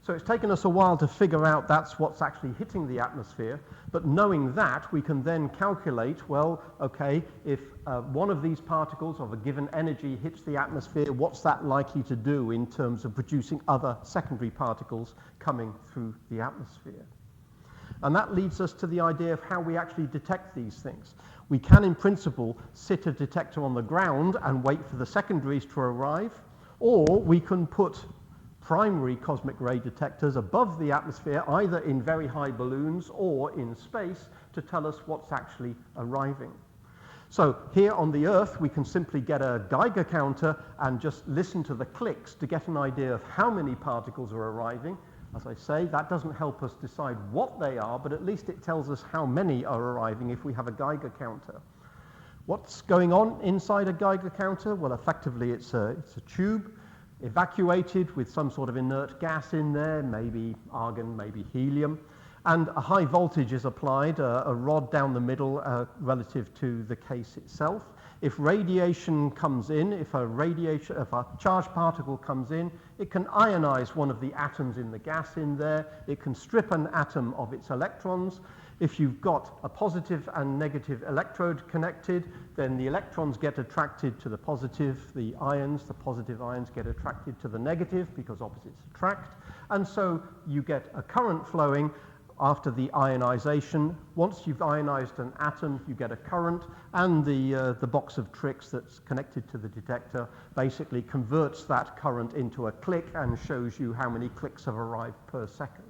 So it's taken us a while to figure out that's what's actually hitting the atmosphere, but knowing that, we can then calculate, well, okay, if one of these particles of a given energy hits the atmosphere, what's that likely to do in terms of producing other secondary particles coming through the atmosphere? And that leads us to the idea of how we actually detect these things. We can, in principle, sit a detector on the ground and wait for the secondaries to arrive, or we can put primary cosmic ray detectors above the atmosphere, either in very high balloons or in space, to tell us what's actually arriving. So here on the Earth, we can simply get a Geiger counter and just listen to the clicks to get an idea of how many particles are arriving. As I say, that doesn't help us decide what they are, but at least it tells us how many are arriving if we have a Geiger counter. What's going on inside a Geiger counter? Well, effectively, it's a tube. evacuated with some sort of inert gas in there, maybe argon, maybe helium, and a high voltage is applied, a rod down the middle relative to the case itself. If radiation comes in, if a charged particle comes in, it can ionize one of the atoms in the gas in there. It can strip an atom of its electrons. If you've got a positive and negative electrode connected, then the electrons get attracted to the positive, the positive ions get attracted to the negative because opposites attract. And so you get a current flowing after the ionization. Once you've ionized an atom, you get a current, and the box of tricks that's connected to the detector basically converts that current into a click and shows you how many clicks have arrived per second.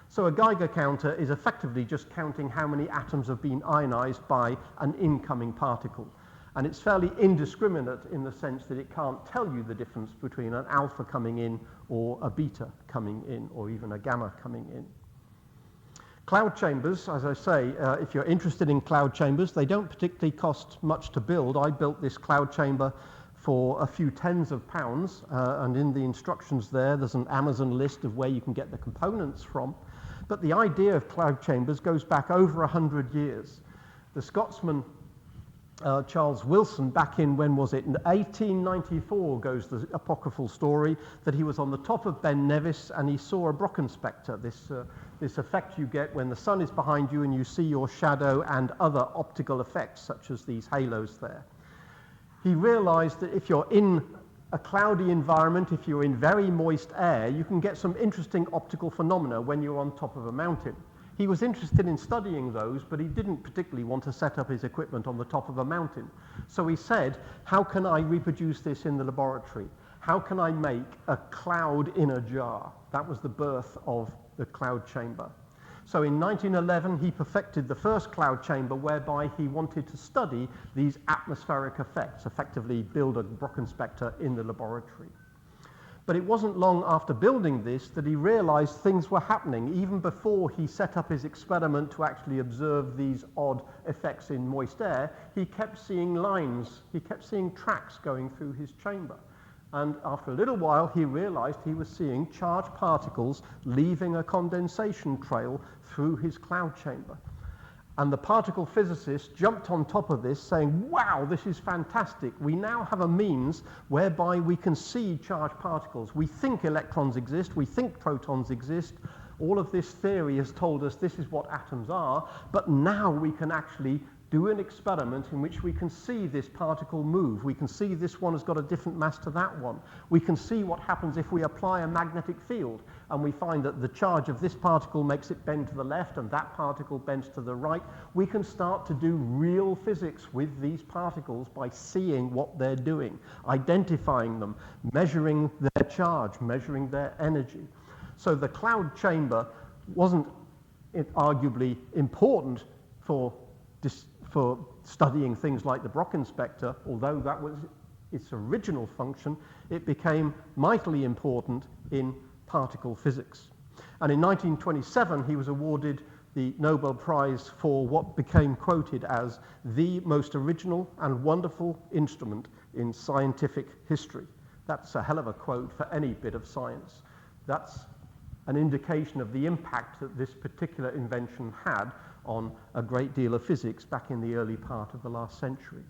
So a Geiger counter is effectively just counting how many atoms have been ionized by an incoming particle. And it's fairly indiscriminate in the sense that it can't tell you the difference between an alpha coming in or a beta coming in or even a gamma coming in. Cloud chambers, as I say, if you're interested in cloud chambers, they don't particularly cost much to build. I built this cloud chamber for a few tens of pounds, and in the instructions there's an Amazon list of where you can get the components from. But the idea of cloud chambers goes back over 100 years. The Scotsman Charles Wilson, back in, when was it, in 1894 goes the apocryphal story that he was on the top of Ben Nevis and he saw a Brockenspector, this effect you get when the sun is behind you and you see your shadow and other optical effects such as these halos there. He realized that if you're in a cloudy environment, if you're in very moist air, you can get some interesting optical phenomena when you're on top of a mountain. He was interested in studying those, but he didn't particularly want to set up his equipment on the top of a mountain. So he said, how can I reproduce this in the laboratory? How can I make a cloud in a jar? That was the birth of the cloud chamber. So in 1911, he perfected the first cloud chamber whereby he wanted to study these atmospheric effects, effectively build a Brockenspector in the laboratory. But it wasn't long after building this that he realized things were happening. Even before he set up his experiment to actually observe these odd effects in moist air, he kept seeing lines, he kept seeing tracks going through his chamber. And after a little while, he realized he was seeing charged particles leaving a condensation trail through his cloud chamber. And the particle physicist jumped on top of this saying, wow, this is fantastic. We now have a means whereby we can see charged particles. We think electrons exist, we think protons exist. All of this theory has told us this is what atoms are, but now we can actually do an experiment in which we can see this particle move. We can see this one has got a different mass to that one. We can see what happens if we apply a magnetic field and we find that the charge of this particle makes it bend to the left and that particle bends to the right. We can start to do real physics with these particles by seeing what they're doing, identifying them, measuring their charge, measuring their energy. So the cloud chamber wasn't arguably important for studying things like the Brockenspector, although that was its original function. It became mightily important in particle physics. And in 1927, he was awarded the Nobel Prize for what became quoted as the most original and wonderful instrument in scientific history. That's a hell of a quote for any bit of science. That's an indication of the impact that this particular invention had on a great deal of physics back in the early part of the last century.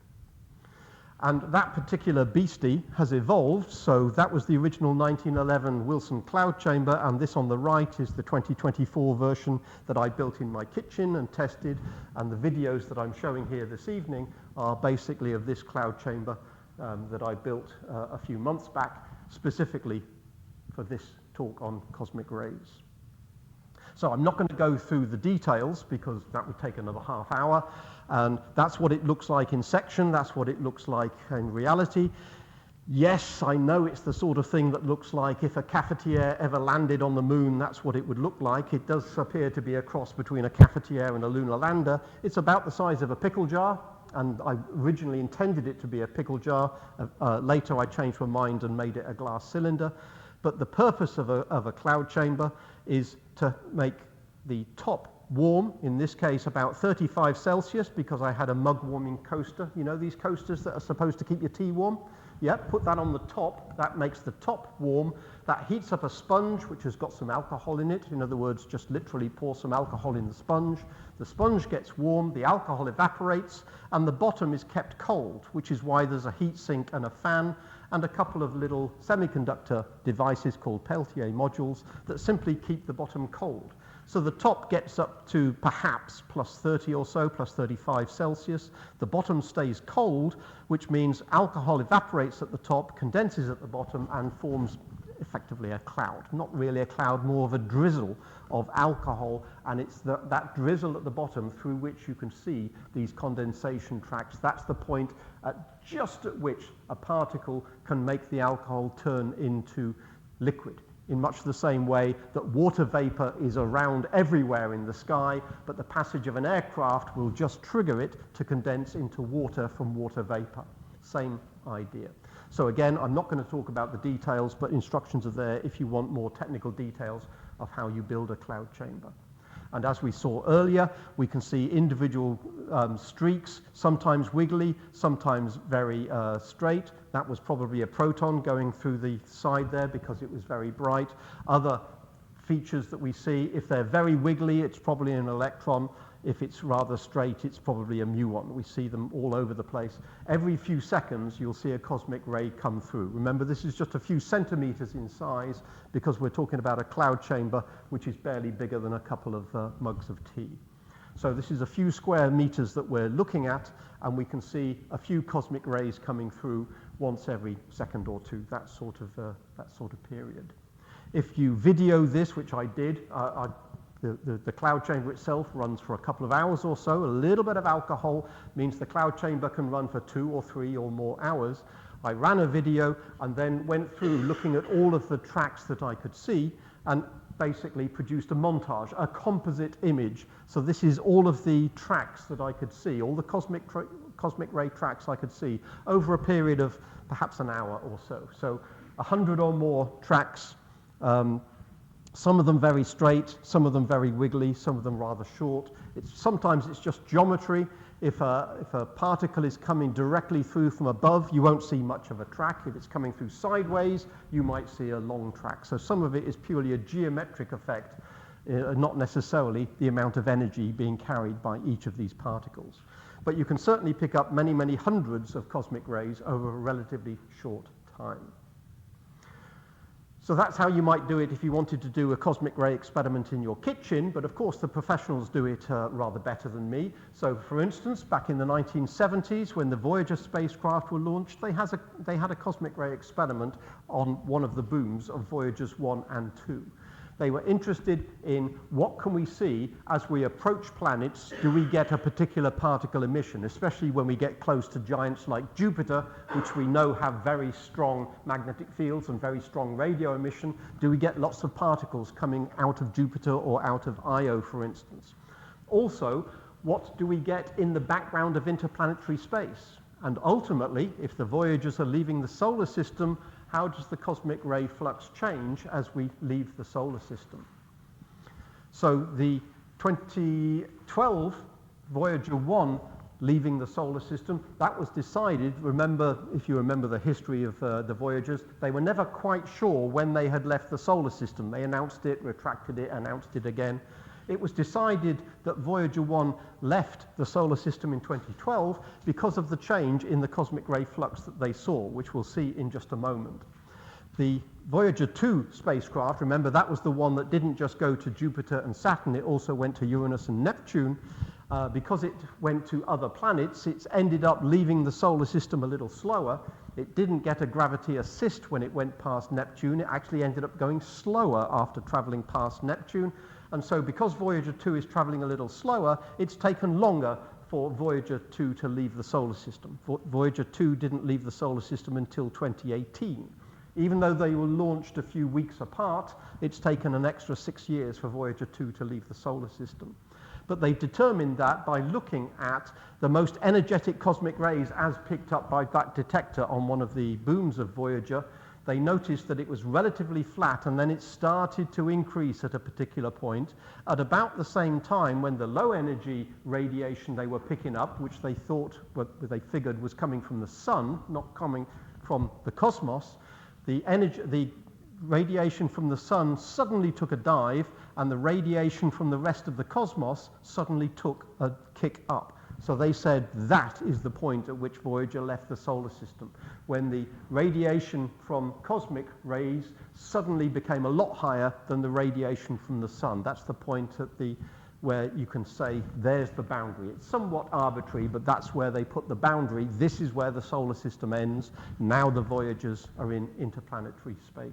And that particular beastie has evolved, so that was the original 1911 Wilson cloud chamber, and this on the right is the 2024 version that I built in my kitchen and tested, and the videos that I'm showing here this evening are basically of this cloud chamber that I built a few months back, specifically for this talk on cosmic rays. So I'm not going to go through the details because that would take another half hour. And that's what it looks like in section. That's what it looks like in reality. Yes, I know it's the sort of thing that looks like if a cafetiere ever landed on the moon, that's what it would look like. It does appear to be a cross between a cafetiere and a lunar lander. It's about the size of a pickle jar, and I originally intended it to be a pickle jar. Later I changed my mind and made it a glass cylinder. But the purpose of a cloud chamber is to make the top warm, in this case about 35 Celsius, because I had a mug warming coaster. You know these coasters that are supposed to keep your tea warm? Yep, put that on the top. That makes the top warm. That heats up a sponge which has got some alcohol in it. In other words, just literally pour some alcohol in the sponge. The sponge gets warm, the alcohol evaporates, and the bottom is kept cold, which is why there's a heat sink and a fan and a couple of little semiconductor devices called Peltier modules that simply keep the bottom cold. So the top gets up to perhaps plus 30 or so, plus 35 Celsius. The bottom stays cold, which means alcohol evaporates at the top, condenses at the bottom, and forms effectively a cloud. Not really a cloud, more of a drizzle of alcohol, and it's that drizzle at the bottom through which you can see these condensation tracks. That's the point just at which a particle can make the alcohol turn into liquid, in much the same way that water vapor is around everywhere in the sky, but the passage of an aircraft will just trigger it to condense into water from water vapor. Same idea. So again, I'm not going to talk about the details, but instructions are there if you want more technical details of how you build a cloud chamber. And as we saw earlier, we can see individual streaks, sometimes wiggly, sometimes very straight. That was probably a proton going through the side there because it was very bright. Other features that we see, if they're very wiggly, it's probably an electron. If it's rather straight, it's probably a muon. We see them all over the place. Every few seconds, you'll see a cosmic ray come through. Remember, this is just a few centimeters in size because we're talking about a cloud chamber which is barely bigger than a couple of mugs of tea. So this is a few square meters that we're looking at, and we can see a few cosmic rays coming through once every second or two, that sort of period. If you video this, which I did, the cloud chamber itself runs for a couple of hours or so. A little bit of alcohol means the cloud chamber can run for 2 or 3 or more hours. I ran a video and then went through looking at all of the tracks that I could see and basically produced a montage, a composite image. So this is all of the tracks that I could see, all the cosmic ray tracks I could see over a period of perhaps an hour or so. So 100 or more tracks. Some of them very straight, some of them very wiggly, some of them rather short. Sometimes it's just geometry. If a particle is coming directly through from above, you won't see much of a track. If it's coming through sideways, you might see a long track. So some of it is purely a geometric effect, not necessarily the amount of energy being carried by each of these particles. But you can certainly pick up many, many hundreds of cosmic rays over a relatively short time. So that's how you might do it if you wanted to do a cosmic ray experiment in your kitchen, but of course the professionals do it rather better than me. So for instance, back in the 1970s when the Voyager spacecraft were launched, they had a cosmic ray experiment on one of the booms of Voyagers 1 and 2. They were interested in what can we see as we approach planets. Do we get a particular particle emission, especially when we get close to giants like Jupiter, which we know have very strong magnetic fields and very strong radio emission? Do we get lots of particles coming out of Jupiter or out of Io, for instance? Also, what do we get in the background of interplanetary space? And ultimately, if the Voyagers are leaving the solar system, how does the cosmic ray flux change as we leave the solar system? So the 2012 Voyager 1 leaving the solar system, that was decided, remember, if you remember the history of the Voyagers, they were never quite sure when they had left the solar system. They announced it, retracted it, announced it again. It was decided that Voyager 1 left the solar system in 2012 because of the change in the cosmic ray flux that they saw, which we'll see in just a moment. The Voyager 2 spacecraft, remember that was the one that didn't just go to Jupiter and Saturn, it also went to Uranus and Neptune. Because it went to other planets, it's ended up leaving the solar system a little slower. It didn't get a gravity assist when it went past Neptune. It actually ended up going slower after traveling past Neptune. And so because Voyager 2 is traveling a little slower, it's taken longer for Voyager 2 to leave the solar system. Voyager 2 didn't leave the solar system until 2018. Even though they were launched a few weeks apart, it's taken an extra 6 years for Voyager 2 to leave the solar system. But they've determined that by looking at the most energetic cosmic rays as picked up by that detector on one of the booms of Voyager, they noticed that it was relatively flat and then it started to increase at a particular point at about the same time when the low energy radiation they were picking up, which they thought, what they figured was coming from the sun, not coming from the cosmos, the radiation from the sun suddenly took a dive and the radiation from the rest of the cosmos suddenly took a kick up. So they said that is the point at which Voyager left the solar system, when the radiation from cosmic rays suddenly became a lot higher than the radiation from the sun. That's the point at where you can say there's the boundary. It's somewhat arbitrary, but that's where they put the boundary. This is where the solar system ends. Now the Voyagers are in interplanetary space.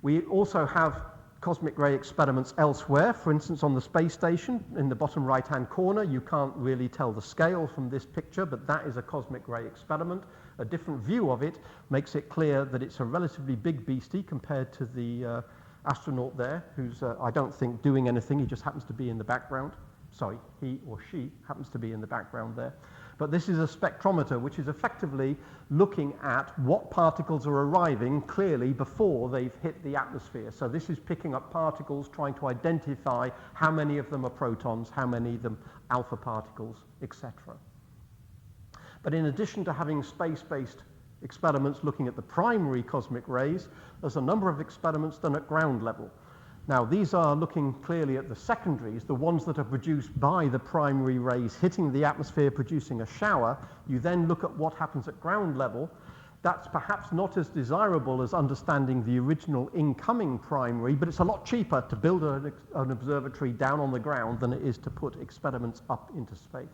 We also have cosmic ray experiments elsewhere. For instance, on the space station, in the bottom right-hand corner, you can't really tell the scale from this picture, but that is a cosmic ray experiment. A different view of it makes it clear that it's a relatively big beastie compared to the astronaut there, who's, I don't think, doing anything. He just happens to be in the background. Sorry, he or she happens to be in the background there. But this is a spectrometer, which is effectively looking at what particles are arriving clearly before they've hit the atmosphere. So this is picking up particles, trying to identify how many of them are protons, how many of them alpha particles, etc. But in addition to having space-based experiments looking at the primary cosmic rays, there's a number of experiments done at ground level. Now, these are looking clearly at the secondaries, the ones that are produced by the primary rays hitting the atmosphere, producing a shower. You then look at what happens at ground level. That's perhaps not as desirable as understanding the original incoming primary, but it's a lot cheaper to build an observatory down on the ground than it is to put experiments up into space.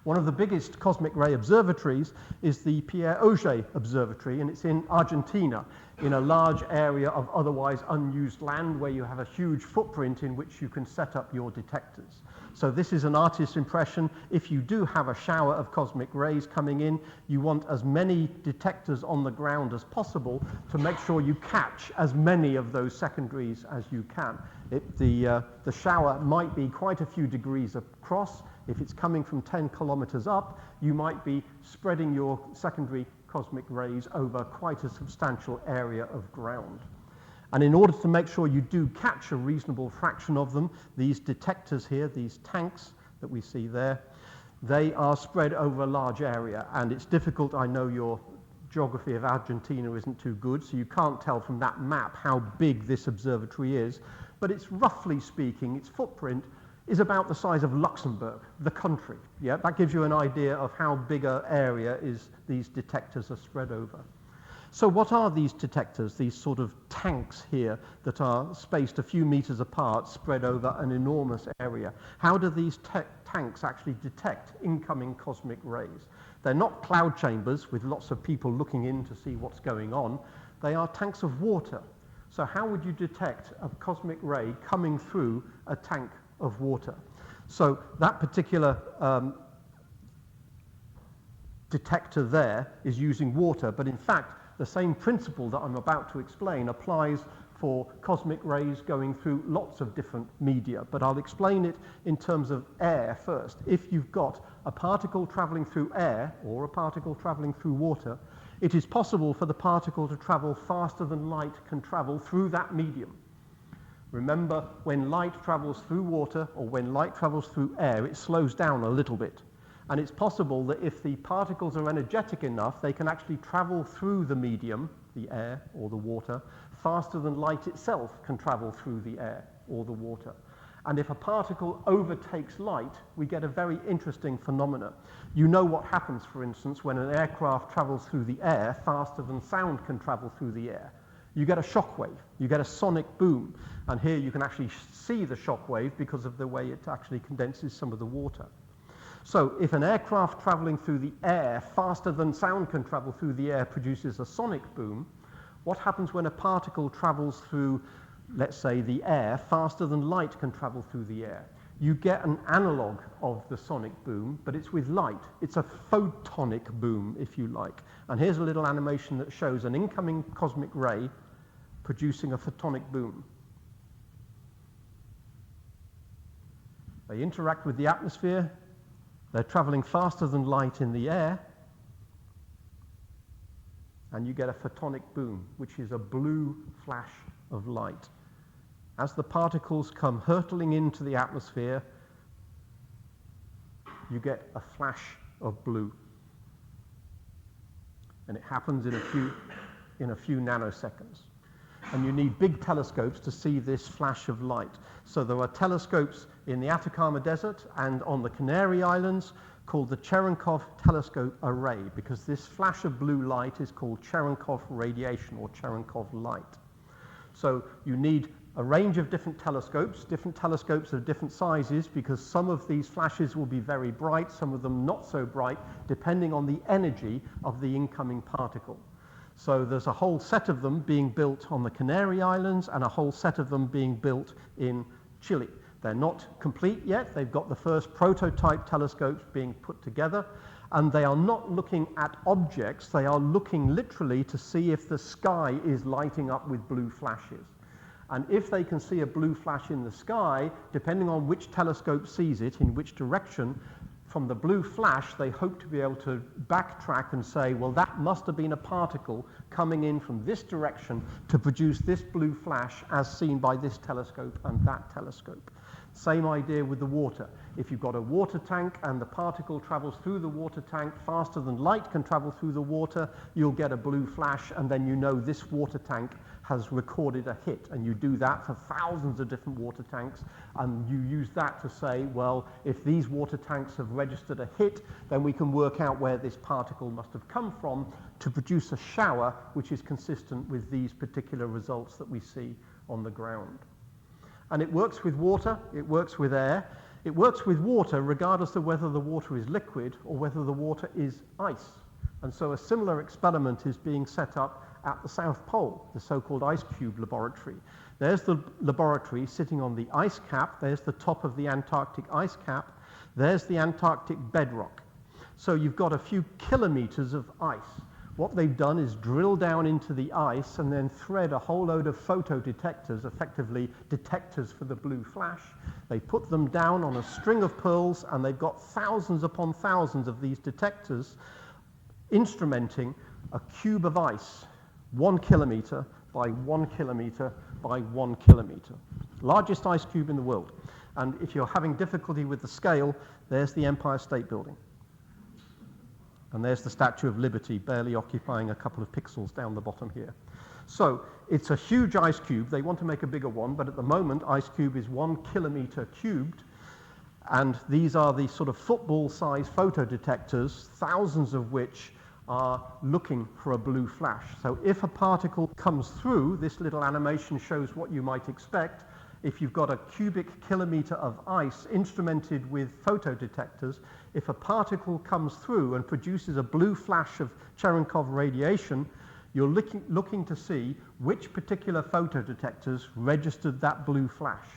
One of the biggest cosmic ray observatories is the Pierre Auger Observatory, and it's in Argentina, in a large area of otherwise unused land where you have a huge footprint in which you can set up your detectors. So this is an artist's impression. If you do have a shower of cosmic rays coming in, you want as many detectors on the ground as possible to make sure you catch as many of those secondaries as you can. The shower might be quite a few degrees across. If it's coming from 10 kilometers up, you might be spreading your secondary cosmic rays over quite a substantial area of ground. And in order to make sure you do catch a reasonable fraction of them, these detectors here, these tanks that we see there, they are spread over a large area. And it's difficult, I know your geography of Argentina isn't too good, so you can't tell from that map how big this observatory is. But it's roughly speaking, its footprint is about the size of Luxembourg, the country. Yeah, that gives you an idea of how big an area these detectors are spread over. So what are these detectors, these sort of tanks here that are spaced a few meters apart, spread over an enormous area? How do these tanks actually detect incoming cosmic rays? They're not cloud chambers with lots of people looking in to see what's going on. They are tanks of water. So how would you detect a cosmic ray coming through a tank of water? So that particular detector there is using water, but in fact the same principle that I'm about to explain applies for cosmic rays going through lots of different media, but I'll explain it in terms of air first. If you've got a particle traveling through air or a particle traveling through water, it is possible for the particle to travel faster than light can travel through that medium. Remember, when light travels through water or when light travels through air, it slows down a little bit. And it's possible that if the particles are energetic enough, they can actually travel through the medium, the air or the water, faster than light itself can travel through the air or the water. And if a particle overtakes light, we get a very interesting phenomena. You know what happens, for instance, when an aircraft travels through the air faster than sound can travel through the air. You get a shock wave, you get a sonic boom. And here you can actually see the shock wave because of the way it actually condenses some of the water. So if an aircraft traveling through the air faster than sound can travel through the air produces a sonic boom, what happens when a particle travels through, let's say, the air faster than light can travel through the air? You get an analog of the sonic boom, but it's with light. It's a photonic boom, if you like. And here's a little animation that shows an incoming cosmic ray producing a photonic boom. They interact with the atmosphere. They're traveling faster than light in the air. and you get a photonic boom, which is a blue flash of light. As the particles come hurtling into the atmosphere, you get a flash of blue. And it happens in a few nanoseconds. And you need big telescopes to see this flash of light. So there are telescopes in the Atacama Desert and on the Canary Islands called the Cherenkov Telescope Array, because this flash of blue light is called Cherenkov radiation or Cherenkov light. So you need a range of different telescopes of different sizes, because some of these flashes will be very bright, some of them not so bright, depending on the energy of the incoming particle. So there's a whole set of them being built on the Canary Islands and a whole set of them being built in Chile. They're not complete yet. They've got the first prototype telescopes being put together, and they are not looking at objects. They are looking literally to see if the sky is lighting up with blue flashes. And if they can see a blue flash in the sky, depending on which telescope sees it, in which direction, from the blue flash, they hope to be able to backtrack and say, well, that must have been a particle coming in from this direction to produce this blue flash as seen by this telescope and that telescope. Same idea with the water. If you've got a water tank and the particle travels through the water tank faster than light can travel through the water, you'll get a blue flash, and then you know this water tank has recorded a hit. And you do that for thousands of different water tanks, and you use that to say, well, if these water tanks have registered a hit, then we can work out where this particle must have come from to produce a shower which is consistent with these particular results that we see on the ground. And it works with water, it works with air. It works with water regardless of whether the water is liquid or whether the water is ice. And so a similar experiment is being set up at the South Pole, the so-called ice cube laboratory. There's the laboratory sitting on the ice cap. There's the top of the Antarctic ice cap. There's the Antarctic bedrock. So you've got a few kilometers of ice. What they've done is drill down into the ice and then thread a whole load of photodetectors, effectively detectors for the blue flash. They put them down on a string of pearls, and they've got thousands upon thousands of these detectors instrumenting a cube of ice, 1 kilometer by 1 kilometer by 1 kilometer. Largest ice cube in the world. And if you're having difficulty with the scale, there's the Empire State Building. And there's the Statue of Liberty barely occupying a couple of pixels down the bottom here. So it's a huge ice cube. They want to make a bigger one, but at the moment, ice cube is 1 kilometer cubed. And these are the sort of football-sized photodetectors, thousands of which are looking for a blue flash. So if a particle comes through, this little animation shows what you might expect. If you've got a cubic kilometer of ice instrumented with photodetectors, if a particle comes through and produces a blue flash of Cherenkov radiation, you're looking to see which particular photodetectors registered that blue flash.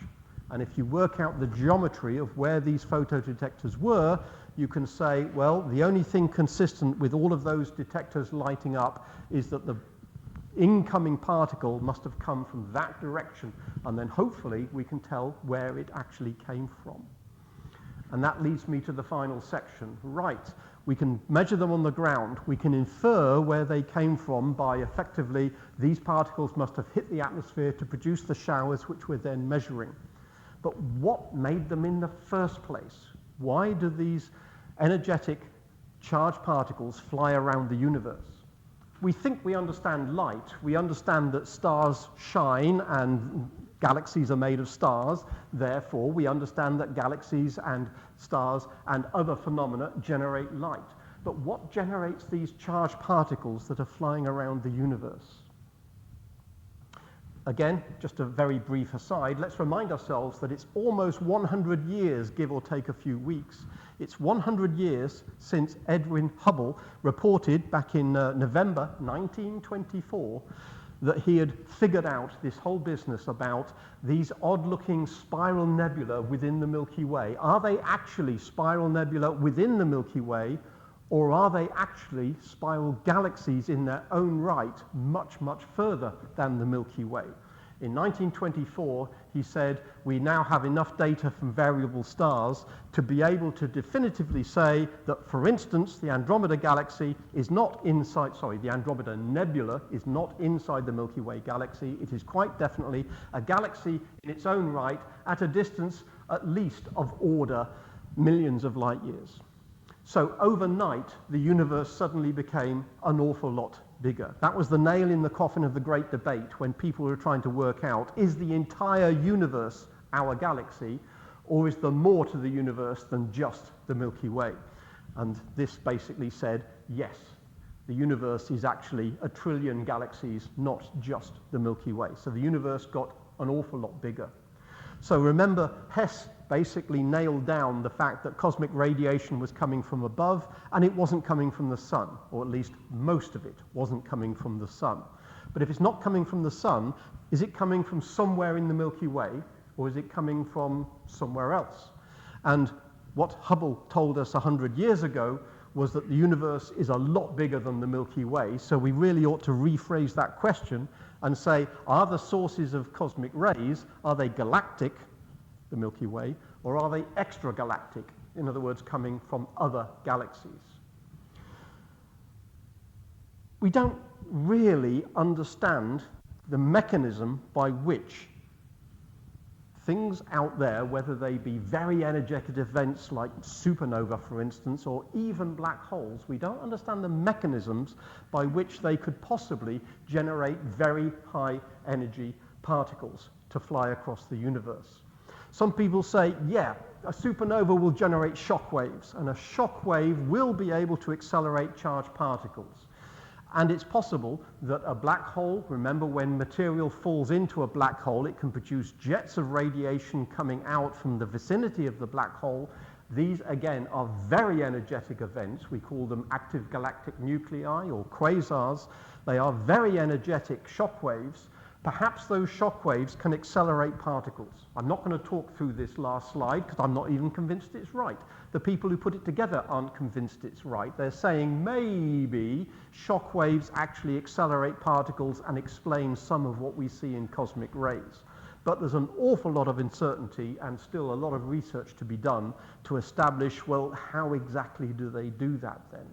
And if you work out the geometry of where these photodetectors were, you can say, well, the only thing consistent with all of those detectors lighting up is that the incoming particle must have come from that direction, and then hopefully we can tell where it actually came from. And that leads me to the final section. Right, we can measure them on the ground. We can infer where they came from by effectively these particles must have hit the atmosphere to produce the showers which we're then measuring. But what made them in the first place? Why do these energetic charged particles fly around the universe? We think we understand light. We understand that stars shine and galaxies are made of stars. Therefore, we understand that galaxies and stars and other phenomena generate light. But what generates these charged particles that are flying around the universe? Again, just a very brief aside, let's remind ourselves that it's almost 100 years, give or take a few weeks. It's 100 years since Edwin Hubble reported back in November 1924 that he had figured out this whole business about these odd-looking spiral nebula within the Milky Way. Are they actually spiral nebula within the Milky Way, or are they actually spiral galaxies in their own right, much, much further than the Milky Way? In 1924, he said, we now have enough data from variable stars to be able to definitively say that, for instance, the Andromeda galaxy is not inside, the Andromeda Nebula is not inside the Milky Way galaxy. It is quite definitely a galaxy in its own right at a distance at least of order millions of light years. So overnight, the universe suddenly became an awful lot bigger. That was the nail in the coffin of the great debate when people were trying to work out, is the entire universe our galaxy, or is there more to the universe than just the Milky Way? And this basically said, yes, the universe is actually a trillion galaxies, not just the Milky Way. So the universe got an awful lot bigger. So remember, Hess basically nailed down the fact that cosmic radiation was coming from above, and it wasn't coming from the sun, or at least most of it wasn't coming from the sun. But if it's not coming from the sun, is it coming from somewhere in the Milky Way, or is it coming from somewhere else? And what Hubble told us 100 years ago was that the universe is a lot bigger than the Milky Way, so we really ought to rephrase that question and say, are the sources of cosmic rays, are they galactic, the Milky Way, or are they extragalactic, in other words, coming from other galaxies? We don't really understand the mechanism by which things out there, whether they be very energetic events like supernova, for instance, or even black holes, we don't understand the mechanisms by which they could possibly generate very high energy particles to fly across the universe. Some people say, yeah, a supernova will generate shock waves, and a shock wave will be able to accelerate charged particles. And it's possible that a black hole, remember when material falls into a black hole, it can produce jets of radiation coming out from the vicinity of the black hole. These, again, are very energetic events. We call them active galactic nuclei or quasars. They are very energetic shock waves. Perhaps those shock waves can accelerate particles. I'm not going to talk through this last slide because I'm not even convinced it's right. The people who put it together aren't convinced it's right. They're saying maybe shock waves actually accelerate particles and explain some of what we see in cosmic rays. But there's an awful lot of uncertainty and still a lot of research to be done to establish, well, how exactly do they do that then?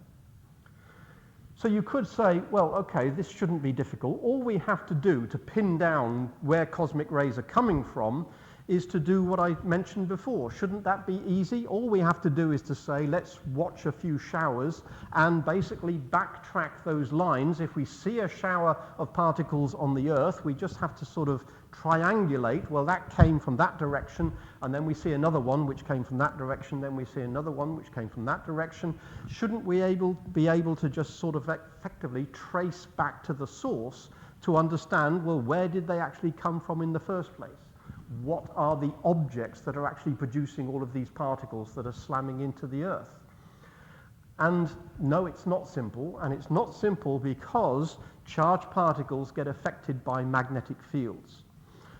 So you could say, well, okay, this shouldn't be difficult. All we have to do to pin down where cosmic rays are coming from is to do what I mentioned before. Shouldn't that be easy? All we have to do is to say, let's watch a few showers and basically backtrack those lines. If we see a shower of particles on the Earth, we just have to sort of triangulate. Well, that came from that direction, and then we see another one which came from that direction, then we see another one which came from that direction. Shouldn't we be able to just sort of effectively trace back to the source to understand, well, where did they actually come from in the first place? What are the objects that are actually producing all of these particles that are slamming into the Earth? And no, it's not simple, and it's not simple because charged particles get affected by magnetic fields.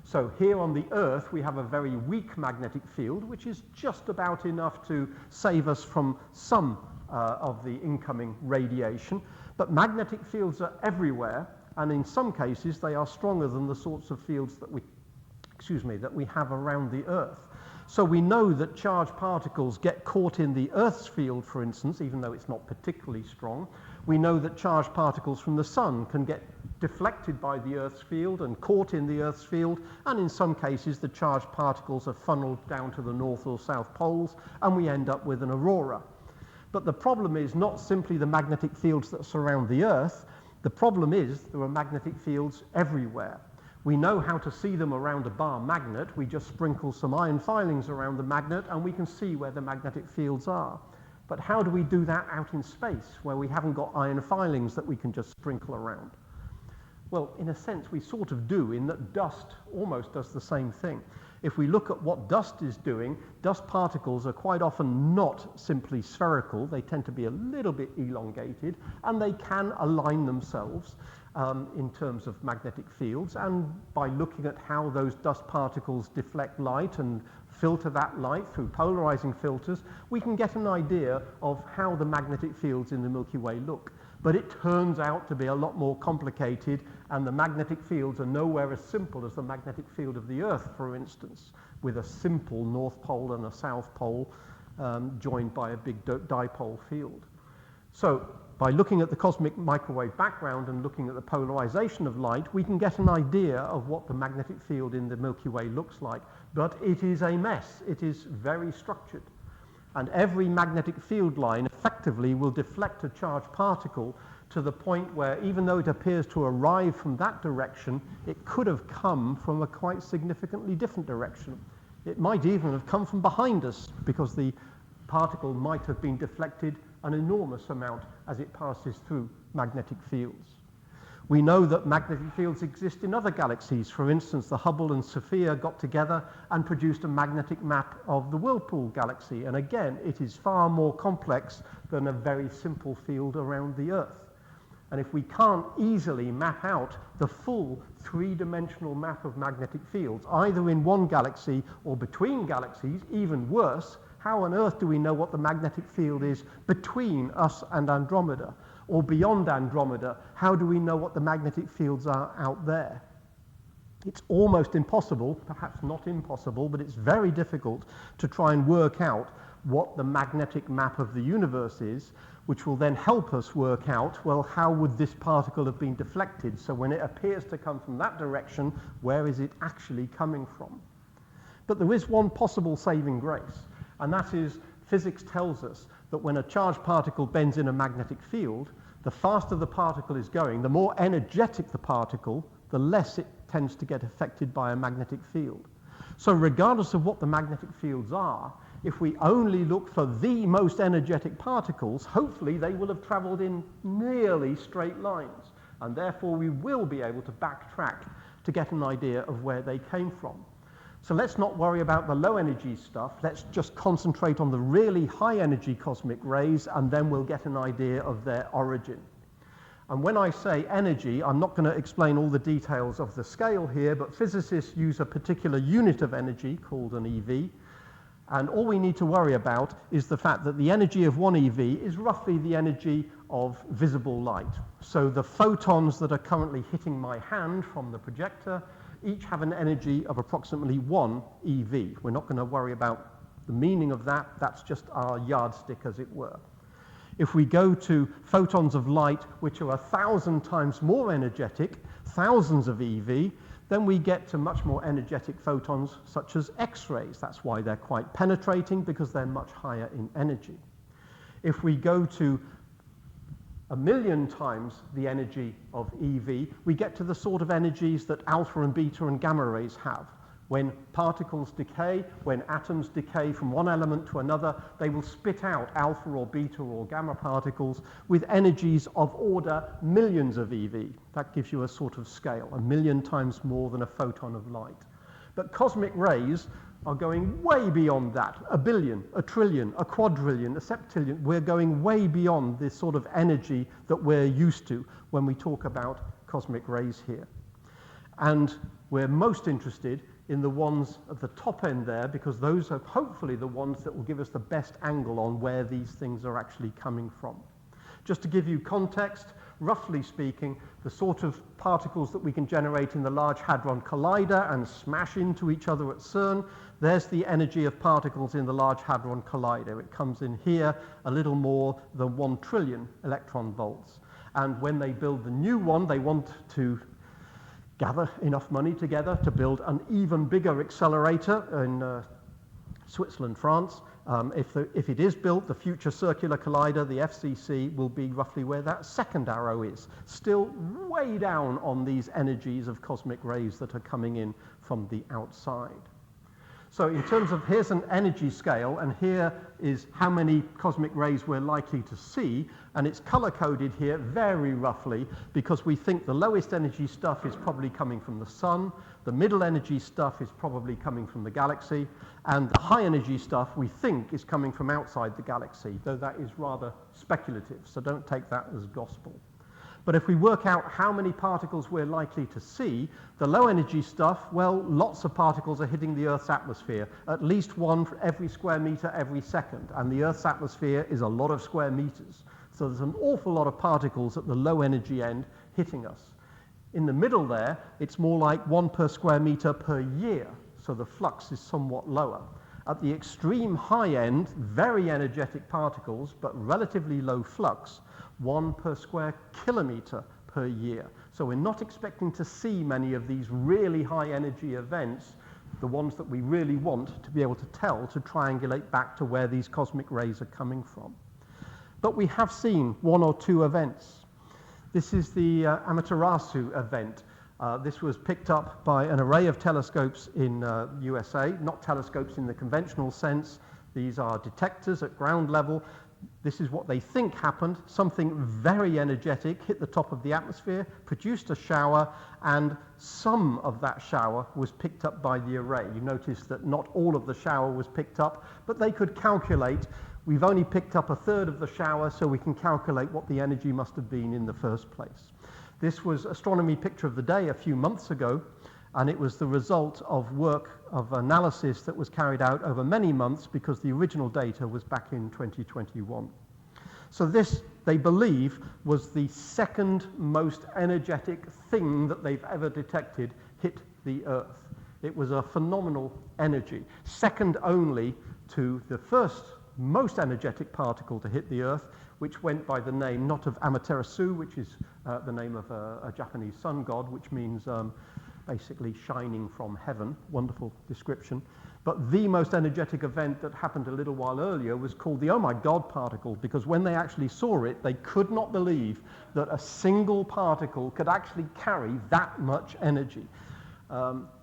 So here on the Earth, we have a very weak magnetic field, which is just about enough to save us from some of the incoming radiation. But magnetic fields are everywhere, and in some cases, they are stronger than the sorts of fields that we have around the Earth. So we know that charged particles get caught in the Earth's field, for instance, even though it's not particularly strong. We know that charged particles from the sun can get deflected by the Earth's field and caught in the Earth's field, and in some cases the charged particles are funneled down to the north or south poles, and we end up with an aurora. But the problem is not simply the magnetic fields that surround the Earth. The problem is there are magnetic fields everywhere. We know how to see them around a bar magnet. We just sprinkle some iron filings around the magnet and we can see where the magnetic fields are. But how do we do that out in space where we haven't got iron filings that we can just sprinkle around? Well, in a sense, we sort of do, in that dust almost does the same thing. If we look at what dust is doing, dust particles are quite often not simply spherical. They tend to be a little bit elongated, and they can align themselves in terms of magnetic fields. And by looking at how those dust particles deflect light and filter that light through polarizing filters, we can get an idea of how the magnetic fields in the Milky Way look. But it turns out to be a lot more complicated, and the magnetic fields are nowhere as simple as the magnetic field of the Earth, for instance, with a simple North Pole and a South Pole joined by a big dipole field. So by looking at the cosmic microwave background and looking at the polarization of light, we can get an idea of what the magnetic field in the Milky Way looks like. But it is a mess. It is very structured. And every magnetic field line effectively will deflect a charged particle to the point where, even though it appears to arrive from that direction, it could have come from a quite significantly different direction. It might even have come from behind us, because the particle might have been deflected an enormous amount as it passes through magnetic fields. We know that magnetic fields exist in other galaxies. For instance, the Hubble and Sophia got together and produced a magnetic map of the Whirlpool galaxy. And again, it is far more complex than a very simple field around the Earth. And if we can't easily map out the full three-dimensional map of magnetic fields, either in one galaxy or between galaxies, even worse, how on earth do we know what the magnetic field is between us and Andromeda? Or beyond Andromeda, how do we know what the magnetic fields are out there? It's almost impossible, perhaps not impossible, but it's very difficult to try and work out what the magnetic map of the universe is, which will then help us work out, well, how would this particle have been deflected? So when it appears to come from that direction, where is it actually coming from? But there is one possible saving grace, and that is physics tells us that when a charged particle bends in a magnetic field, the faster the particle is going, the more energetic the particle, the less it tends to get affected by a magnetic field. So regardless of what the magnetic fields are, if we only look for the most energetic particles, hopefully they will have traveled in nearly straight lines, and therefore we will be able to backtrack to get an idea of where they came from. So let's not worry about the low energy stuff. Let's just concentrate on the really high energy cosmic rays, and then we'll get an idea of their origin. And when I say energy, I'm not going to explain all the details of the scale here, but physicists use a particular unit of energy called an EV. And all we need to worry about is the fact that the energy of one EV is roughly the energy of visible light. So the photons that are currently hitting my hand from the projector each have an energy of approximately 1 EV. We're not going to worry about the meaning of that. That's just our yardstick, as it were. If we go to photons of light, which are 1,000 times more energetic, thousands of EV, then we get to much more energetic photons, such as X-rays. That's why they're quite penetrating, because they're much higher in energy. If we go to 1,000,000 times the energy of EV, we get to the sort of energies that alpha and beta and gamma rays have. When particles decay, when atoms decay from one element to another, they will spit out alpha or beta or gamma particles with energies of order millions of EV. That gives you a sort of scale, 1,000,000 times more than a photon of light. But cosmic rays are going way beyond that. 1 billion, 1 trillion, 1 quadrillion, 1 septillion. We're going way beyond this sort of energy that we're used to when we talk about cosmic rays here. And we're most interested in the ones at the top end there, because those are hopefully the ones that will give us the best angle on where these things are actually coming from. Just to give you context, roughly speaking, the sort of particles that we can generate in the Large Hadron Collider and smash into each other at CERN, there's the energy of particles in the Large Hadron Collider. It comes in here a little more than 1 trillion electron volts. And when they build the new one, they want to gather enough money together to build an even bigger accelerator in Switzerland, France. If it is built, the Future Circular Collider, the FCC, will be roughly where that second arrow is, still way down on these energies of cosmic rays that are coming in from the outside. So in terms of, here's an energy scale, and here is how many cosmic rays we're likely to see, and it's color-coded here very roughly, because we think the lowest energy stuff is probably coming from the sun, the middle energy stuff is probably coming from the galaxy, and the high energy stuff we think is coming from outside the galaxy, though that is rather speculative, so don't take that as gospel. But if we work out how many particles we're likely to see, the low energy stuff, well, lots of particles are hitting the Earth's atmosphere, at least one for every square meter every second, and the Earth's atmosphere is a lot of square meters. So there's an awful lot of particles at the low energy end hitting us. In the middle there, it's more like 1 per square meter per year, so the flux is somewhat lower. At the extreme high end, very energetic particles, but relatively low flux, 1 per square kilometer per year. So we're not expecting to see many of these really high energy events, the ones that we really want to be able to tell, to triangulate back to where these cosmic rays are coming from. But we have seen 1 or 2 events. This is the Amaterasu event. This was picked up by an array of telescopes in USA, not telescopes in the conventional sense. These are detectors at ground level. This is what they think happened. Something very energetic hit the top of the atmosphere, produced a shower, and some of that shower was picked up by the array. You notice that not all of the shower was picked up, but they could calculate. We've only picked up 1/3 of the shower, so we can calculate what the energy must have been in the first place. This was Astronomy Picture of the Day a few months ago, and it was the result of work of analysis that was carried out over many months because the original data was back in 2021. So this, they believe, was the second most energetic thing that they've ever detected hit the Earth. It was a phenomenal energy, second only to the first most energetic particle to hit the Earth, which went by the name not of Amaterasu, which is the name of a Japanese sun god, which means basically shining from heaven. Wonderful description. But the most energetic event that happened a little while earlier was called the oh my god particle, because when they actually saw it, they could not believe that a single particle could actually carry that much energy.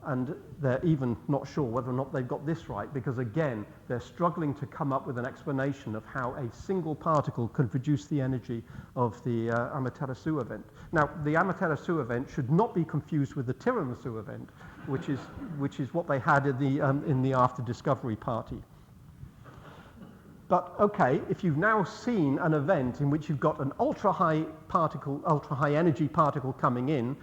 And they're even not sure whether or not they've got this right, because again, they're struggling to come up with an explanation of how a single particle can produce the energy of the Amaterasu event. Now, the Amaterasu event should not be confused with the tiramisu event, which is what they had in the after discovery party. But okay, if you've now seen an event in which you've got an ultra-high energy particle coming in,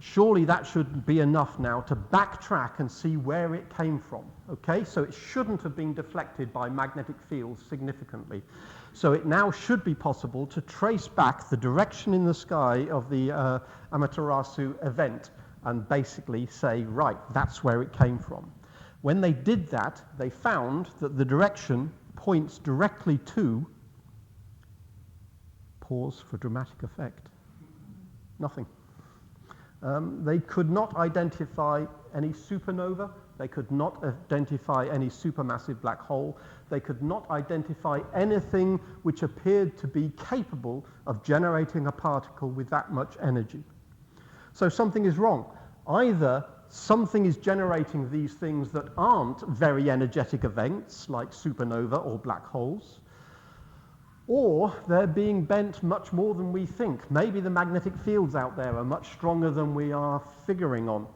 surely that should be enough now to backtrack and see where it came from, okay? So it shouldn't have been deflected by magnetic fields significantly. So it now should be possible to trace back the direction in the sky of the Amaterasu event and basically say, right, that's where it came from. When they did that, they found that the direction points directly to, pause for dramatic effect, nothing. They could not identify any supernova. They could not identify any supermassive black hole. They could not identify anything which appeared to be capable of generating a particle with that much energy. So something is wrong. Either something is generating these things that aren't very energetic events, like supernova or black holes, or they're being bent much more than we think. Maybe the magnetic fields out there are much stronger than we are figuring on.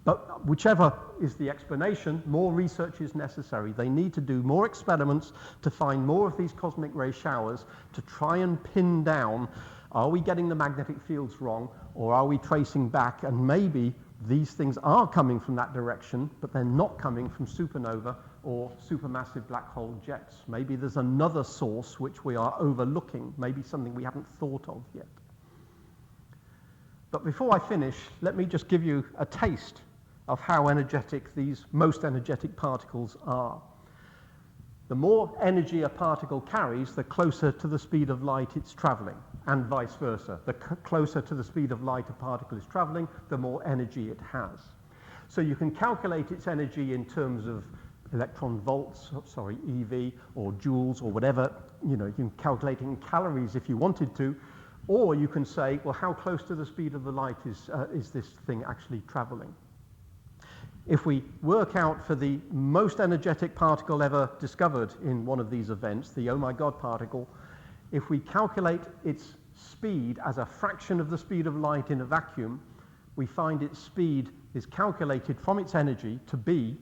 But whichever is the explanation, more research is necessary. They need to do more experiments to find more of these cosmic ray showers to try and pin down, are we getting the magnetic fields wrong, or are we tracing back, and maybe these things are coming from that direction, but they're not coming from supernova or supermassive black hole jets. Maybe there's another source which we are overlooking, maybe something we haven't thought of yet. But before I finish, let me just give you a taste of how energetic these most energetic particles are. The more energy a particle carries, the closer to the speed of light it's traveling, and vice versa. The closer to the speed of light a particle is traveling, the more energy it has. So you can calculate its energy in terms of electron volts, EV, or joules, or whatever. You know, you can calculate it in calories if you wanted to, or you can say, well, how close to the speed of the light is this thing actually traveling? If we work out for the most energetic particle ever discovered in one of these events, the oh my god particle, if we calculate its speed as a fraction of the speed of light in a vacuum, we find its speed is calculated from its energy to be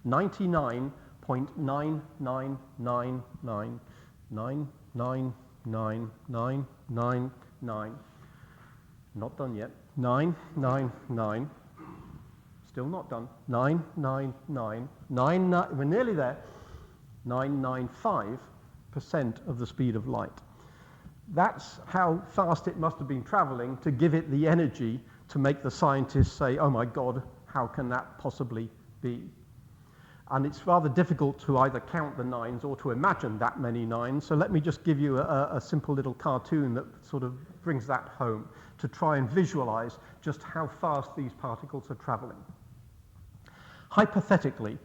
99.999999999. Not done yet. 999. Still not done. 999. We're nearly there. 995% of the speed of light. That's how fast it must have been traveling to give it the energy to make the scientists say, oh my God, how can that possibly be? And it's rather difficult to either count the nines or to imagine that many nines. So let me just give you a simple little cartoon that sort of brings that home to try and visualize just how fast these particles are traveling. Hypothetically,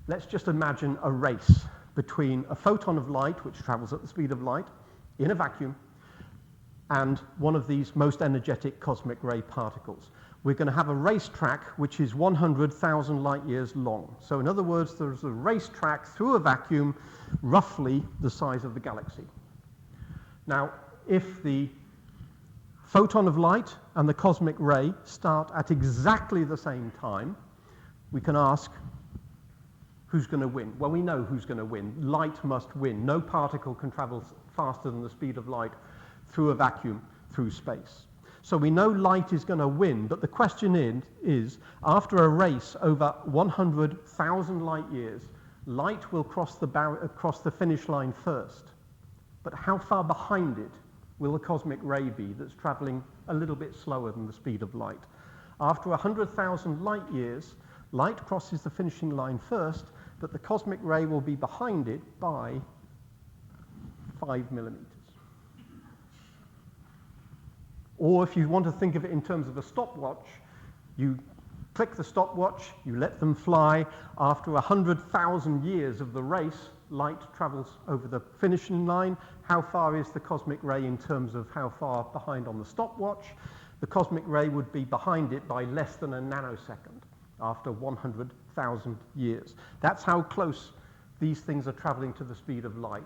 let's just imagine a race between a photon of light, which travels at the speed of light, in a vacuum, and one of these most energetic cosmic ray particles. We're going to have a racetrack which is 100,000 light years long. So in other words, there's a racetrack through a vacuum roughly the size of the galaxy. Now, if the photon of light and the cosmic ray start at exactly the same time, we can ask, who's going to win? Well, we know who's going to win. Light must win. No particle can travel faster than the speed of light through a vacuum, through space. So we know light is going to win, but the question is, after a race over 100,000 light years, light will cross the finish line first. But how far behind it will the cosmic ray be that's traveling a little bit slower than the speed of light? After 100,000 light years, light crosses the finishing line first, but the cosmic ray will be behind it by 5 millimeters. Or if you want to think of it in terms of a stopwatch, you click the stopwatch, you let them fly. After 100,000 years of the race, light travels over the finishing line. How far is the cosmic ray in terms of how far behind on the stopwatch? The cosmic ray would be behind it by less than a nanosecond after 100,000 years. That's how close these things are traveling to the speed of light.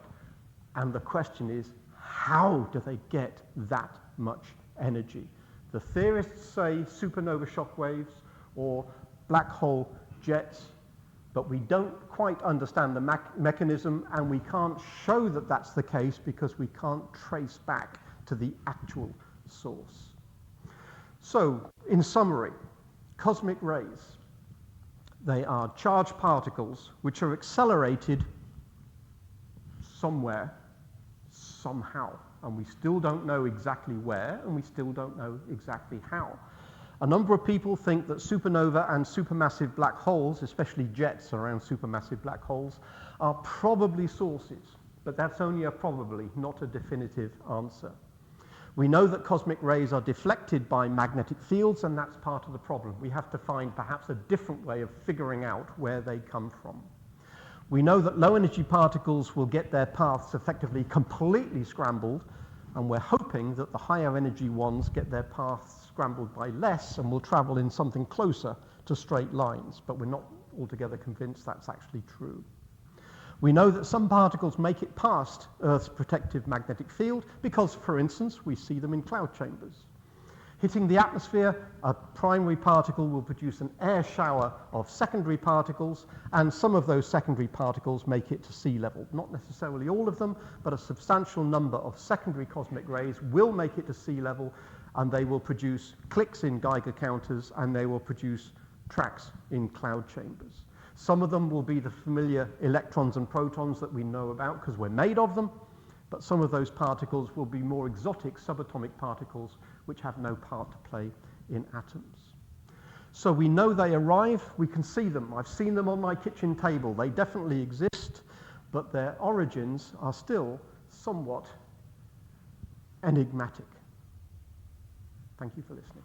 And the question is, how do they get that much energy? The theorists say supernova shock waves or black hole jets, but we don't quite understand the mechanism, and we can't show that that's the case because we can't trace back to the actual source. So, in summary, cosmic rays, they are charged particles which are accelerated somewhere, somehow. And we still don't know exactly where, and we still don't know exactly how. A number of people think that supernova and supermassive black holes, especially jets around supermassive black holes, are probably sources. But that's only a probably, not a definitive answer. We know that cosmic rays are deflected by magnetic fields, and that's part of the problem. We have to find perhaps a different way of figuring out where they come from. We know that low-energy particles will get their paths effectively completely scrambled, and we're hoping that the higher-energy ones get their paths scrambled by less and will travel in something closer to straight lines, but we're not altogether convinced that's actually true. We know that some particles make it past Earth's protective magnetic field because, for instance, we see them in cloud chambers. Hitting the atmosphere, a primary particle will produce an air shower of secondary particles, and some of those secondary particles make it to sea level. Not necessarily all of them, but a substantial number of secondary cosmic rays will make it to sea level, and they will produce clicks in Geiger counters, and they will produce tracks in cloud chambers. Some of them will be the familiar electrons and protons that we know about because we're made of them, but some of those particles will be more exotic subatomic particles which have no part to play in atoms. So we know they arrive, we can see them. I've seen them on my kitchen table. They definitely exist, but their origins are still somewhat enigmatic. Thank you for listening.